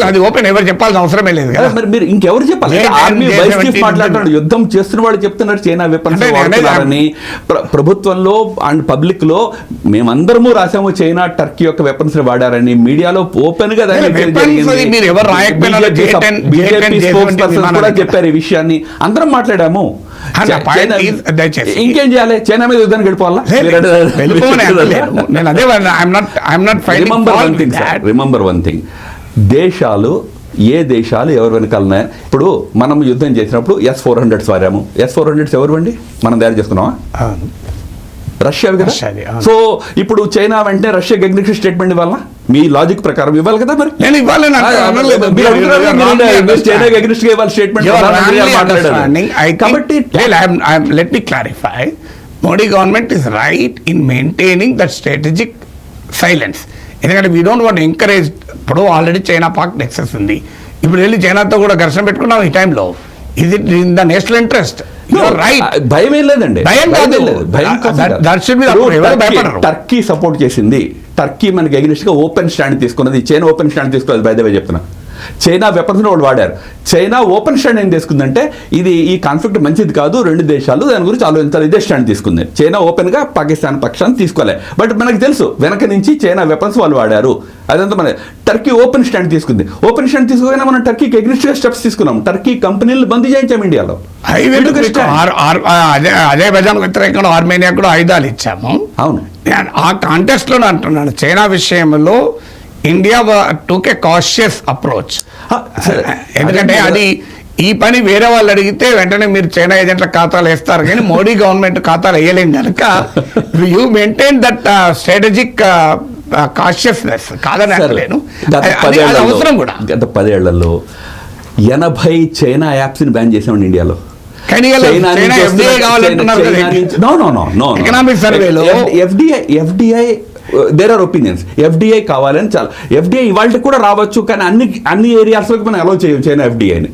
అది ఓపెన్ ఎవరు చెప్పాల్సిన అవసరమే లేదు కదా. మరి మీరు ఇంకెవరు చెప్పాలి? ఆర్మీ వైస్ చీఫ్ మాట్లాడుతున్నాడు, యుద్ధం చేస్తున్న వాళ్ళు చెప్తున్నారు చైనా వెపన్స్ వాడుతున్నారని. ప్రభుత్వంలో అండ్ పబ్లిక్ లో మేమందరము రాసాము చైనా టర్కీ యొక్క వెపన్స్ ని వాడారని. మీడియాలో ఓపెన్ గా చెప్పారు ఈ విషయాన్ని, అందరం మాట్లాడాము. ఇంకేం చేయాలి? చైనా మీద యుద్ధానికి వెళ్ళిపోవాలా? రిమెంబర్ వన్ థింగ్, దేశాలు ఏ దేశాలు ఎవరు వెనకాలన్నాయి? ఇప్పుడు మనం యుద్ధం చేసినప్పుడు S-400s వారాము. S-400s ఎవరు అండి? మనం తయారు చేసుకున్నామా? రష్యా కదా. సో ఇప్పుడు చైనా వెంటనే రష్యా అగ్నిస్ట్ స్టేట్మెంట్ ఇవ్వాలా? మీ లాజిక్ ప్రకారం ఇవ్వాలి కదా. మరి నేను ఇవ్వాలి కాబట్టి let me clarify. Modi government is right in maintaining that strategic silence. ఎందుకంటే వీ డోంట్ వాంట్ ఎంకరేజ్. ఇప్పుడు ఆల్రెడీ చైనా పాక్ నెక్సెస్ ఉంది. ఇప్పుడు వెళ్ళి చైనాతో కూడా ఘర్షణ పెట్టుకున్నాం ఈ టైంలో. ఇది ఇన్ ద నేషనల్ ఇంట్రెస్ట్. భయం ఏం లేదండి. టర్కీ సపోర్ట్ చేసింది. టర్కీ మనకి అగెనిస్ట్ గా ఓపెన్ స్టాండ్ తీసుకున్నది. చైనా ఓపెన్ స్టాండ్ తీసుకున్నది. బై ద వే చెప్తున్నా, చైనా వెపన్స్ వాళ్ళు వాడారు. చైనా ఓపెన్ స్టాండ్ ఏం తీసుకుందంటే ఇది ఈ కాన్ఫ్లిక్ట్ మంచిది కాదు, రెండు దేశాలు దాని గురించి ఆలోచించాలి, ఇదే స్టాండ్ తీసుకుంది. చైనా ఓపెన్ గా పాకిస్తాన్ పక్షాన్ని తీసుకోలే. బట్ మనకు తెలుసు వెనక నుంచి చైనా వెపన్స్ వాళ్ళు వాడారు. అదంతా మన టర్కీ ఓపెన్ స్టాండ్ తీసుకుంది. ఓపెన్ స్టాండ్ తీసుకోగానే మనం టర్కీకి అగెనిస్ట్ గా స్టెప్స్ తీసుకున్నాం. టర్కీ కంపెనీలు బంద్ చేయించాం ఇండియాలో. అదే బజార్కు వ్యతిరేకంగా ఆర్మేనియా కూడా ఆయుధాలు ఇచ్చాము. అవును, ఆ కాంటెక్స్ట్ లో అంటున్నాను. చైనా విషయంలో ఇండియా టుక్ ఏ కాషియస్ అప్రోచ్. ఎందుకంటే అది ఈ పని వేరే వాళ్ళు అడిగితే వెంటనే మీరు చైనా ఏజెంట్ల ఖాతాలు వేస్తారు, కానీ మోడీ గవర్నమెంట్ ఖాతాలు వేయలేం కనుక యూ మెయింటైన్ దట్ స్ట్రాటజిక్ కాషియస్నెస్. కాదని అనలేను, అవసరం కూడా. గత 10 ఏళ్లలో 80 చైనా యాప్స్ ని బ్యాన్ చేసామండి ఇండియాలో. ఎకనామిక్ సర్వేలో FDI there are opinions. FDI కావాలని చాలా, ఎఫ్డిఐ ఇవాళ కూడా రావచ్చు, కానీ అన్ని ఏరియాస్ లోకి మనం అలౌ చేయం చైనా ఎఫ్డిఐని.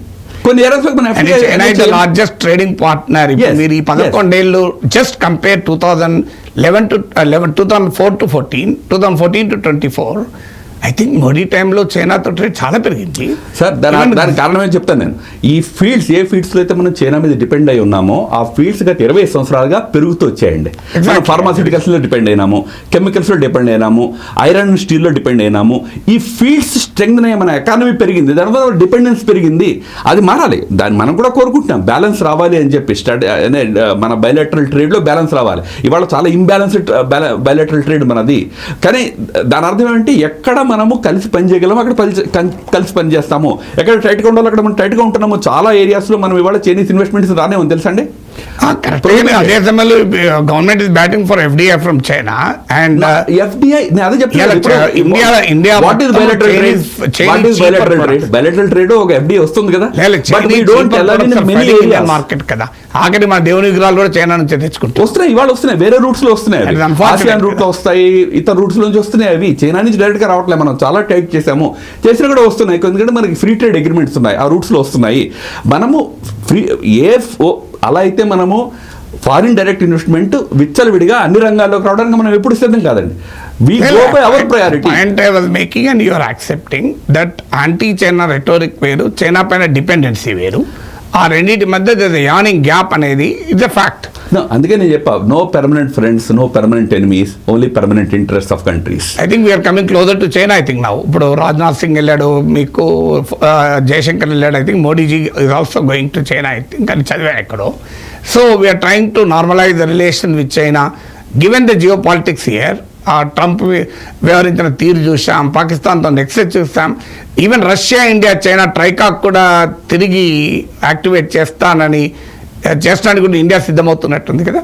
కొన్ని ఏరియాస్ లోకి మనం లార్జెస్ట్ ట్రేడింగ్ పార్ట్నర్. మీరు ఈ 11 ఏళ్ళు just compare 2011 to 2004 to 14, 2014 to 24, I think Modi టైంలో చైనాతో ట్రేడ్ చాలా పెరిగింది సార్. దానికి కారణం ఏం చెప్తాను నేను. ఈ ఫీల్డ్స్ ఏ ఫీల్డ్స్లో అయితే మనం చైనా మీద డిపెండ్ అయి ఉన్నామో ఆ ఫీల్డ్స్ గత 20 సంవత్సరాలుగా పెరుగుతూ వచ్చాయండి. మనం ఫార్మాస్యూటికల్స్లో డిపెండ్ అయినాము, కెమికల్స్లో డిపెండ్ అయినాము, ఐరన్ అండ్ స్టీల్లో డిపెండ్ అయినాము. ఈ ఫీల్డ్స్ స్ట్రెంగ్త్ అయ్యి మన ఎకానమీ పెరిగింది, దానివల్ల డిపెండెన్స్ పెరిగింది. అది మారాలి, దాన్ని మనం కూడా కోరుకుంటున్నాం. బ్యాలెన్స్ రావాలి అని చెప్పి మన బయలాటరల్ ట్రేడ్లో బ్యాలెన్స్ రావాలి. ఇవాళ చాలా ఇంబ్యాలెన్స్డ్ బయలాటరల్ ట్రేడ్ మనది. కానీ దాని అర్థం ఏంటి, ఎక్కడ మనము కలిసి పని చేయగలము అక్కడ కలిసి పని చేస్తాము. ఎక్కడ టైట్గా ఉండాలో అక్కడ మనం టైట్గా ఉంటున్నాము. చాలా ఏరియాస్లో మనం ఇవాళ చైనీస్ ఇన్వెస్ట్మెంట్స్ రానే ఉంది తెలుసండి. అదే సమయంలో government is batting for FDI from China and FDI అదే ఇండియా బయలటరల్ ట్రేడ్ ఒక ఎఫ్డిఐ వస్తుంది కదా, మార్కెట్ కదా. ఆఖరి మన దేవుని విగ్రహాలు కూడా చైనా నుంచి తెచ్చుకుంటాం. వస్తున్నాయి, ఇవాళ వస్తున్నాయి, వేరే రూట్స్ లో వస్తున్నాయి, ఆసియాన్ రూట్ లో వస్తాయి, ఇతర రూట్స్ నుంచి వస్తున్నాయి. అవి చైనా నుంచి డైరెక్ట్ గా రావట్లేదు, మనం చాలా టైట్ చేసాము, చేసినా కూడా వస్తున్నాయి. ఎందుకంటే మనకి ఫ్రీ ట్రేడ్ అగ్రిమెంట్స్ ఉన్నాయి, ఆ రూట్స్ లో వస్తున్నాయి. మనము ఫ్రీ అలా అయితే మనము ఫారిన్ డైరెక్ట్ ఇన్వెస్ట్మెంట్ విచ్చలవిడిగా అన్ని రంగాల్లోకి రావడానికి మనం ఎప్పుడు సిద్ధం కాదండి. We go by our priority. And I was making and you are accepting that anti-China rhetoric వేరు, చైనా పైన డిపెండెన్సీ వేరు, ఆ రెండింటి మధ్య యానింగ్ గ్యాప్ అనేది ఇట్స్ ఎ ఫ్యాక్ట్. అందుకే నేను చెప్పా, no permanent friends, no permanent enemies, only permanent interest of countries. I think we're coming closer to China. I think now ఇప్పుడు రాజ్నాథ్ సింగ్ వెళ్ళాడు, మీకు జయశంకర్ వెళ్ళాడు. I think Modiji is also going to China, I think అని చదివాను ఎక్కడో. So we're trying to normalize the relation with China given the geo politics here. Trump వ్యవహరించిన తీరు చూసాం, పాకిస్తాన్తో నెక్సెస్ చూసాం, ఈవెన్ రష్యా, ఇండియా, చైనా ట్రైకాక్ కూడా తిరిగి యాక్టివేట్ చేస్తానికి కూడా ఇండియా సిద్ధమవుతున్నట్టుంది కదా.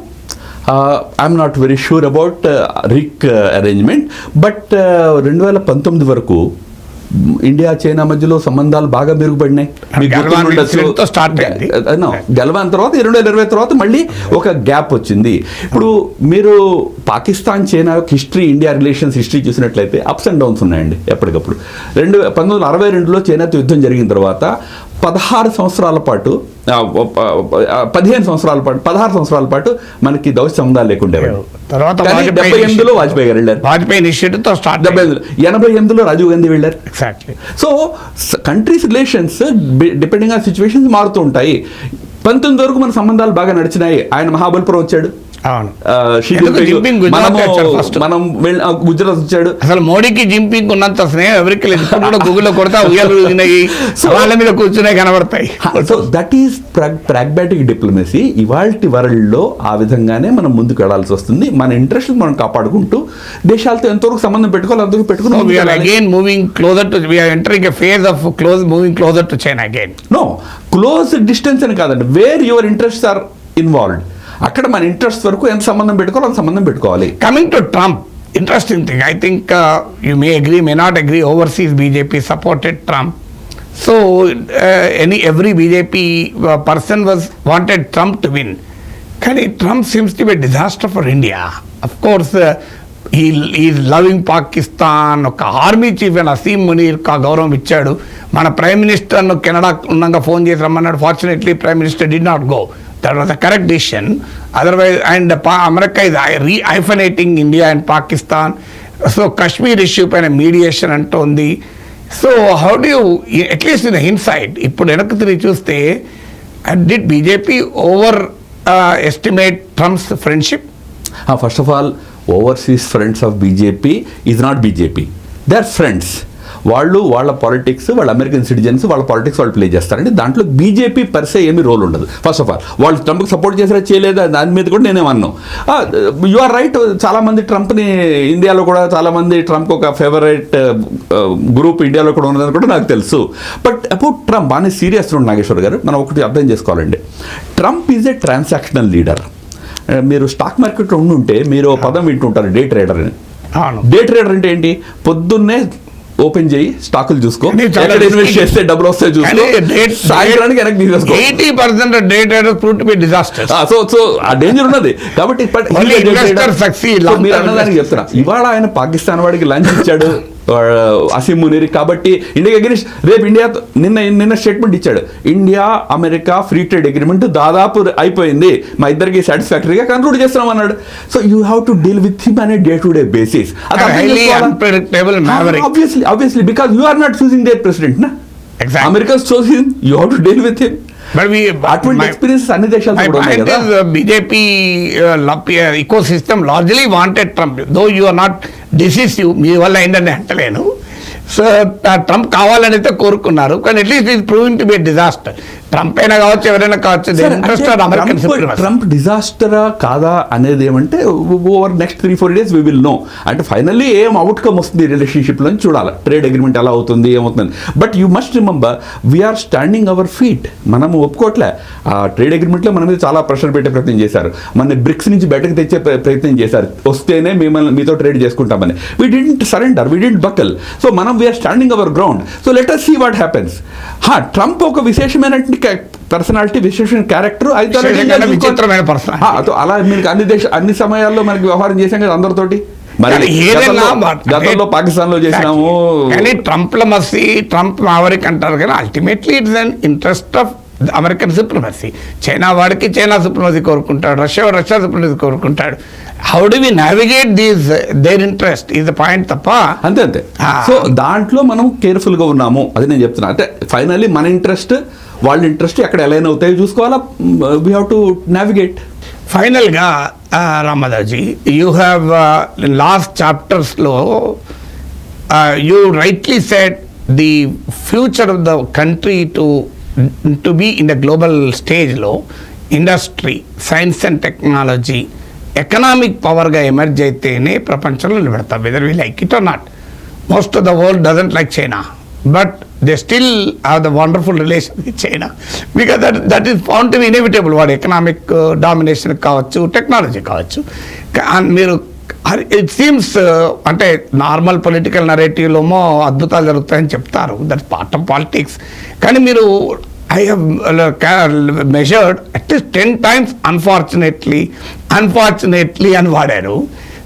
I'm not very sure about RIC arrangement, but 2019 వరకు ఇండియా చైనా మధ్యలో సంబంధాలు బాగా మెరుగుపడినాయి. గల్వాన్ తర్వాత 2020 తర్వాత మళ్ళీ ఒక గ్యాప్ వచ్చింది. ఇప్పుడు మీరు Pakistan China history, India relations history చూసినట్లయితే అప్స్ అండ్ డౌన్స్ ఉన్నాయండి ఎప్పటికప్పుడు. 1962లో చైనాతో యుద్ధం జరిగిన తర్వాత 16 సంవత్సరాల పాటు 16 సంవత్సరాల పాటు మనకి దౌత్య సంబంధాలు లేకుండా. తర్వాత 78లో వాజ్పేయి గారు వెళ్ళారు, వాజ్పేయి ఇనిషియేటివ్తో స్టార్ట్. 88లో రాజీవ్ గాంధీ వెళ్ళారు. So countries relations depending on situations మారుతూ ఉంటాయి. 19 వరకు మన సంబంధాలు బాగా నడిచినాయి. ఆయన మహాబలిపురం వచ్చాడు, మనం గుజరాత్ వచ్చాడు. అసలు మోడీకి జింపింగ్ ఉన్నంత స్నేహం ఎవరికి లేదు. కూడా గూగుల్లో కొడతా ఉయ్యాలు వాళ్ళ మీద కూర్చునే కనబడతాయి. So that is pragmatic diplomacy. ఇవాల్టి వరల్డ్ లో ఆ విధంగానే మనం ముందుకు వెళ్లాల్సి వస్తుంది. మన ఇంట్రెస్ట్ మనం కాపాడుకుంటూ దేశాలతో ఎంతవరకు సంబంధం పెట్టుకోవాలి అంతవరకు పెట్టుకుని again moving closer to entering a phase of moving closer to China again. No close distance అని కాదండి, where your interest are involved అక్కడ మన ఇంట్రెస్ట్ వరకు ఎంత సంబంధం పెట్టుకోవాలి అంత సంబంధం పెట్టుకోవాలి. Coming to Trump, interesting thing. I think you may agree, may not agree. Overseas BJP supported Trump. So every BJP person wanted Trump to win. Trump seems to be a disaster for India. Of course, he is loving Pakistan. ఒక army chief and Asim Munir కా గౌరవం ఇచ్చాడు. మన prime మినిస్టర్ను Canada ఉన్నాక phone చేసి రమ్మన్నాడు. Fortunately prime minister did not go. That was the correct decision. Otherwise, and America is hyphenating India and Pakistan. So Kashmir issue payna mediation antondi. So how do you, at least in the hindsight, ippudu enakku tiri chuste, did BJP estimate Trump's friendship? First of all, overseas friends of BJP is not BJP. They are friends. వాళ్ళ politics, వాళ్ళ American citizens, వాళ్ళ politics వాళ్ళు play చేస్తారండి. దాంట్లో BJP per se ఏమీ role ఉండదు. First of all వాళ్ళు ట్రంప్కి support చేసారా చేయలేదా దాని మీద కూడా నేనేమన్నాను. యు ఆర్ రైట్, చాలామంది ట్రంప్ని ఇండియాలో కూడా చాలామంది ట్రంప్ ఒక ఫేవరెట్ గ్రూప్ ఇండియాలో కూడా ఉన్నదని కూడా నాకు తెలుసు. బట్ అబౌట్ ట్రంప్ బాగానే సీరియస్ ఉండి నాగేశ్వర్ గారు, మనం ఒకటి అర్థం చేసుకోవాలండి. Trump is a transactional leader. మీరు స్టాక్ మార్కెట్లో ఉండుంటే మీరు పదం వింటుంటారు, డే ట్రేడర్ అని. డే ట్రేడర్ అంటే ఏంటి? పొద్దున్నే ఓపెన్ చేయి, స్టాకులు చూసుకో, ఇన్వెస్ట్ చేస్తే డబ్బులు వస్తాయి చూసుకో, సాయంత్రానికి వెనక్కి తీసేసుకో. 80% day traders prove to be disaster. So ఆ డేంజర్ ఉన్నది. కాబట్టి మీరు అన్నదానికి చెప్తున్నా, ఇవాళ ఆయన పాకిస్తాన్ వాడికి లంచ్ ఇచ్చాడు అసీం మునీర్. కాబట్టి ఇండియా అగెనిస్ట్ రేపు ఇండియా నిన్న స్టేట్మెంట్ ఇచ్చాడు, India America free trade agreement దాదాపు అయిపోయింది, మా ఇద్దరికి సాటిస్ఫాక్టరీగా కన్క్లూడ్ చేస్తున్నాం అన్నాడు. So you have to deal with him అనే day to day basis. Obviously, because you are not choosing their president, na? Exactly. Americans chose him. You have to deal with him. But అటువంటి experience అన్ని దేశాలు కూడా ఉన్నాయి కదా. BJP ecosystem largely wanted Trump, though you are not decisive. మీ వల్ల అయిందని అంటలేను. So Trump కావాలని అయితే కోరుకున్నారు, కానీ at least is proving to be a disaster. Trump అయినా కావచ్చు, ఎవరైనా కావచ్చు, అమెరికన్ ట్రంప్ డిజాస్టరా కాదా అనేది ఏమంటే over next 3-4 days we will know. అంటే ఫైనల్లీ ఏం అవుట్కమ్ వస్తుంది రిలేషన్షిప్లో అని చూడాలి. ట్రేడ్ అగ్రిమెంట్ ఎలా అవుతుంది, ఏమవుతుంది. But you must remember we're standing our feet. మనము ఒప్పుకోవట్లే. ఆ ట్రేడ్ అగ్రిమెంట్లో మన మీద చాలా ప్రెషర్ పెట్టే ప్రయత్నం చేశారు. మన బ్రిక్స్ నుంచి బయటకు తెచ్చే ప్రయత్నం చేశారు. వస్తేనే మిమ్మల్ని మీతో ట్రేడ్ చేసుకుంటామని. We didn't surrender, we didn't buckle. So మనం we are standing our ground. So let us see what happens. Trump ఒక విశేషమైనటువంటి పర్సనాలిటీ, విశేషమైన క్యారెక్టర్ అయితే విచిత్రమైన పర్సన్. అలా మీరు అన్ని సమయాల్లో మనకి వ్యవహారం చేశాం కదా అందరితోటి. మరి గతంలో పాకిస్తాన్ లో చేసినాము. కానీ ట్రంప్ మావరిక్ అంటారు కానీ ultimately it's an interest of American supremacy. China వాడికి చైనా సుప్రమసీ కోరుకుంటాడు, రష్యా సుప్రమసీ కోరుకుంటాడు. How do we navigate their interest is the point తప్ప. అంతే. సో దాంట్లో మనం కేర్ఫుల్ గా ఉన్నాము, అది నేను చెప్తున్నా. అంటే ఫైనల్లీ మన ఇంట్రెస్ట్ వాళ్ళ ఇంట్రెస్ట్ ఎక్కడ ఎలైన్ అవుతాయో చూసుకోవాలా. We have to navigate. ఫైనల్గా రామాదాజీ, యూ హ్యావ్ లాస్ట్ చాప్టర్స్లో you rightly said the future of the country to be in the global స్టేజ్లో industry, science and technology, economic పవర్గా ఎమర్జ్ అయితేనే ప్రపంచంలో నిలబెడతాం. Whether we like it or not. Most of the world doesn't like China, but they still have the wonderful relation with China because that is found to be inevitable. వాడు economic domination కావచ్చు, technology కావచ్చు. మీరు it seems అంటే normal political నరేటివ్లోమో అద్భుతాలు జరుగుతాయని చెప్తారు, that's part of politics. కానీ మీరు I have measured at least 10 times unfortunately అని వాడారు.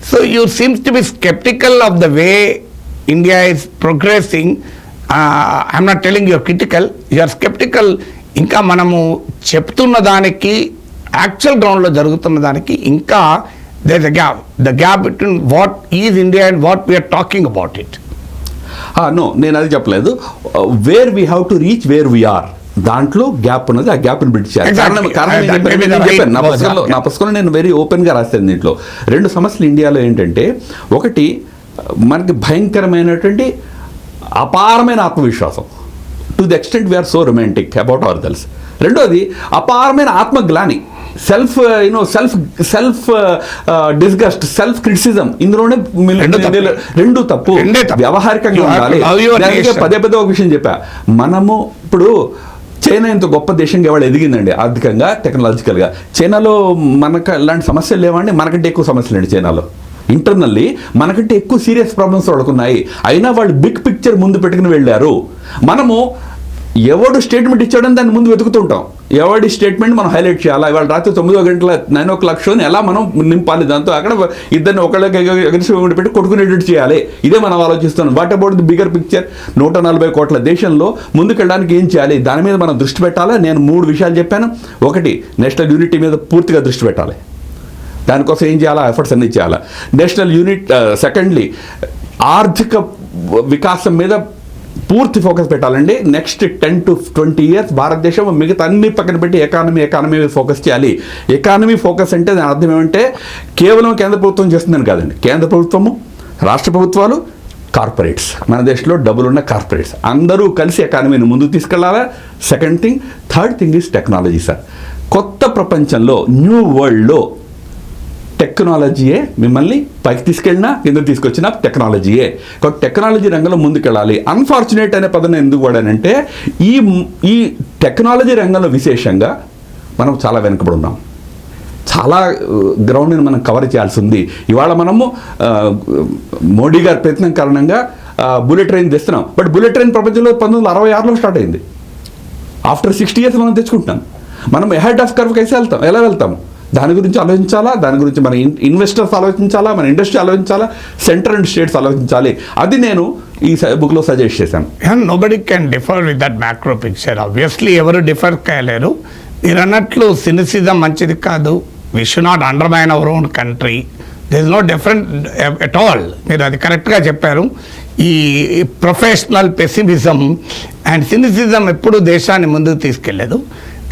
So you seems to be skeptical of the way India is progressing. I'm not telling you are critical, you are skeptical. ఇంకా మనము చెప్తున్న దానికి actual గ్రౌండ్లో జరుగుతున్న దానికి ఇంకా there is a gap. The gap between what is India and what we are talking about it. No, నేను అది చెప్పలేదు. Where we have to reach where we are, దాంట్లో గ్యాప్ ఉన్నది. ఆ గ్యాప్ని బ్రిడ్జ్ చేయాలి. నా పుస్తకంలో నేను వెరీ ఓపెన్గా రాశాను. దీంట్లో 2 సమస్యలు ఇండియాలో ఏంటంటే, ఒకటి మనకి భయంకరమైనటువంటి అపారమైన ఆత్మవిశ్వాసం, to the extent we're so romantic about our selves. రెండోది అపారమైన ఆత్మగ్లాని, సెల్ఫ్ డిస్గస్ట్, సెల్ఫ్ క్రిటిసిజం. ఇందులోనే రెండు తప్పు. వ్యవహారికంగా ఉండాలి. పదే ఒక విషయం చెప్పా. మనము ఇప్పుడు చైనా ఇంత గొప్ప దేశంగా ఎవరు ఎదిగిందండి ఆర్థికంగా, టెక్నాలజికల్గా. చైనాలో మనకు ఇలాంటి సమస్యలు లేవండి. మనకంటే ఎక్కువ సమస్యలు అండి చైనాలో. ఇంటర్నల్లీ మనకంటే ఎక్కువ సీరియస్ ప్రాబ్లమ్స్ వాళ్ళకున్నాయి. అయినా వాళ్ళు బిగ్ పిక్చర్ ముందు పెట్టుకుని వెళ్ళారు. మనము ఎవడు స్టేట్మెంట్ ఇచ్చాడని దాన్ని ముందు వెతుకుతుంటాం. ఎవడి స్టేట్మెంట్ మనం హైలైట్ చేయాలా. ఇవాళ రాత్రి 9 గంటల 9 o'clock షోని ఎలా మనం నింపాలి, దాంతో అక్కడ ఇద్దరిని ఒకళ్ళకి ఎగరిసి పెట్టి కొట్టుకునేటట్టు చేయాలి. ఇదే మనం ఆలోచిస్తున్నాం. What about the bigger picture? 140 కోట్ల దేశంలో ముందుకెళ్ళడానికి ఏం చేయాలి, దాని మీద మనం దృష్టి పెట్టాలా. నేను 3 విషయాలు చెప్పాను. ఒకటి, నేషనల్ యూనిటీ మీద పూర్తిగా దృష్టి పెట్టాలి. దానికోసం ఏం చేయాలా, ఎఫర్ట్స్ అన్నీ చేయాలా. National unit. సెకండ్లీ, ఆర్థిక వికాసం మీద పూర్తి ఫోకస్ పెట్టాలండి. నెక్స్ట్ 10 to 20 years భారతదేశం మిగతా అన్ని పక్కన పెట్టి ఎకానమీ మీద ఫోకస్ చేయాలి. ఎకానమీ ఫోకస్ అంటే దాని అర్థం ఏమంటే కేవలం కేంద్ర ప్రభుత్వం చేస్తుందని కాదండి. కేంద్ర ప్రభుత్వము, రాష్ట్ర ప్రభుత్వాలు, కార్పొరేట్స్, మన దేశంలో డబ్బులున్న కార్పొరేట్స్ అందరూ కలిసి ఎకానమీని ముందుకు తీసుకెళ్లాలా. Second thing. Third thing is technology sir. కొత్త ప్రపంచంలో, న్యూ వరల్డ్లో టెక్నాలజీయే మిమ్మల్ని పైకి తీసుకెళ్ళినా కిందకు తీసుకొచ్చినా టెక్నాలజీయే. కాబట్టి టెక్నాలజీ రంగంలో ముందుకెళ్ళాలి. అన్ఫార్చునేట్ అనే పదం ఎందుకు వాడానంటే, ఈ టెక్నాలజీ రంగంలో విశేషంగా మనం చాలా వెనుకబడి ఉన్నాం. చాలా గ్రౌండ్ని మనం కవర్ చేయాల్సి ఉంది. ఇవాళ మనము మోడీ గారి ప్రయత్నం కారణంగా బుల్లెట్ ట్రైన్ తెస్తున్నాం. బట్ బుల్లెట్ ట్రైన్ ప్రపంచంలో 1966లో స్టార్ట్ అయింది. ఆఫ్టర్ 60 years మనం తెచ్చుకుంటున్నాం. మనం ఎహెడ్ ఆఫ్ కర్వ్ కైసే ఎలా వెళ్తాము? దాని గురించి ఆలోచించాలా. దాని గురించి మన ఇన్వెస్టర్స్ ఆలోచించాలా, మన ఇండస్ట్రీ ఆలోచించాలా, సెంటర్ అండ్ స్టేట్స్ ఆలోచించాలి. అది నేను ఈ బుక్లో సజెస్ట్ చేశాను. Nobody can differ with that macro picture. Obviously ఎవరు డిఫర్ కాలేరు. మీరు అన్నట్లు సినిసిజం మంచిది కాదు. We should not undermine our own country. There is no different at all. మీరు అది కరెక్ట్గా చెప్పారు. ఈ ప్రొఫెషనల్ పెసిమిజం అండ్ సినిసిజం ఎప్పుడు దేశాన్ని ముందుకు తీసుకెళ్లేదు.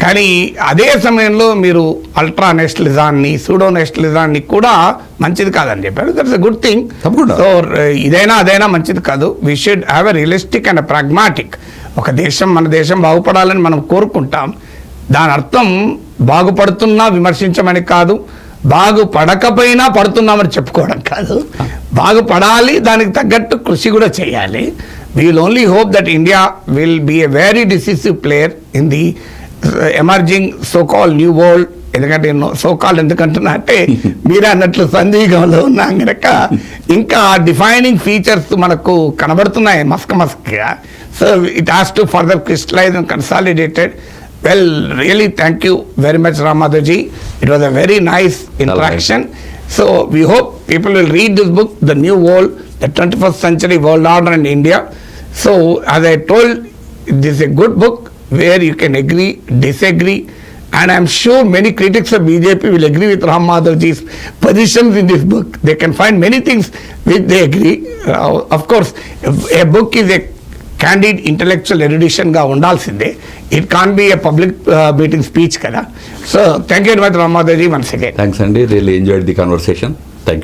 కానీ అదే సమయంలో మీరు అల్ట్రా నేషనలిజాన్ని, సూడో నేషనలిజాన్ని కూడా మంచిది కాదని చెప్పారు. That's a good thing. So ఇదైనా అదైనా మంచిది కాదు. We should have a realistic and pragmatic. ఒక దేశం, మన దేశం బాగుపడాలని మనం కోరుకుంటాం. దాని అర్థం బాగుపడుతున్నా విమర్శించమని కాదు, బాగుపడకపోయినా పడుతున్నామని చెప్పుకోవడం కాదు. బాగుపడాలి, దానికి తగ్గట్టు కృషి కూడా చేయాలి. We will only hope that India will be a very decisive player in the emerging so call new world. ఎందుకంటే సో కాల్ ఎందుకంటున్నా అంటే మీరే అన్నట్లు సందిగ్ధంలో ఉన్నాం కనుక ఇంకా డిఫైనింగ్ ఫీచర్స్ మనకు కనబడుతున్నాయి మస్క్గా. So it has to further crystallize and consolidated. Well, really thank you very much, Ram Madhavji. It was a very nice interaction. So we hope people will read this book, The New World, the 21st Century World Order in India. So as I told, this is a good book where you can agree, disagree, and I'm sure many critics of BJP will agree with Ram Madhavji's positions in this book. They can find many things which they agree. Of course, a book is a candid intellectual erudition గా ఉండాల్సిందే. It can be A public meeting speech కదా. So thank you very much Ram Madhavji once again. Thanks అండి, really enjoyed the conversation. Thank you.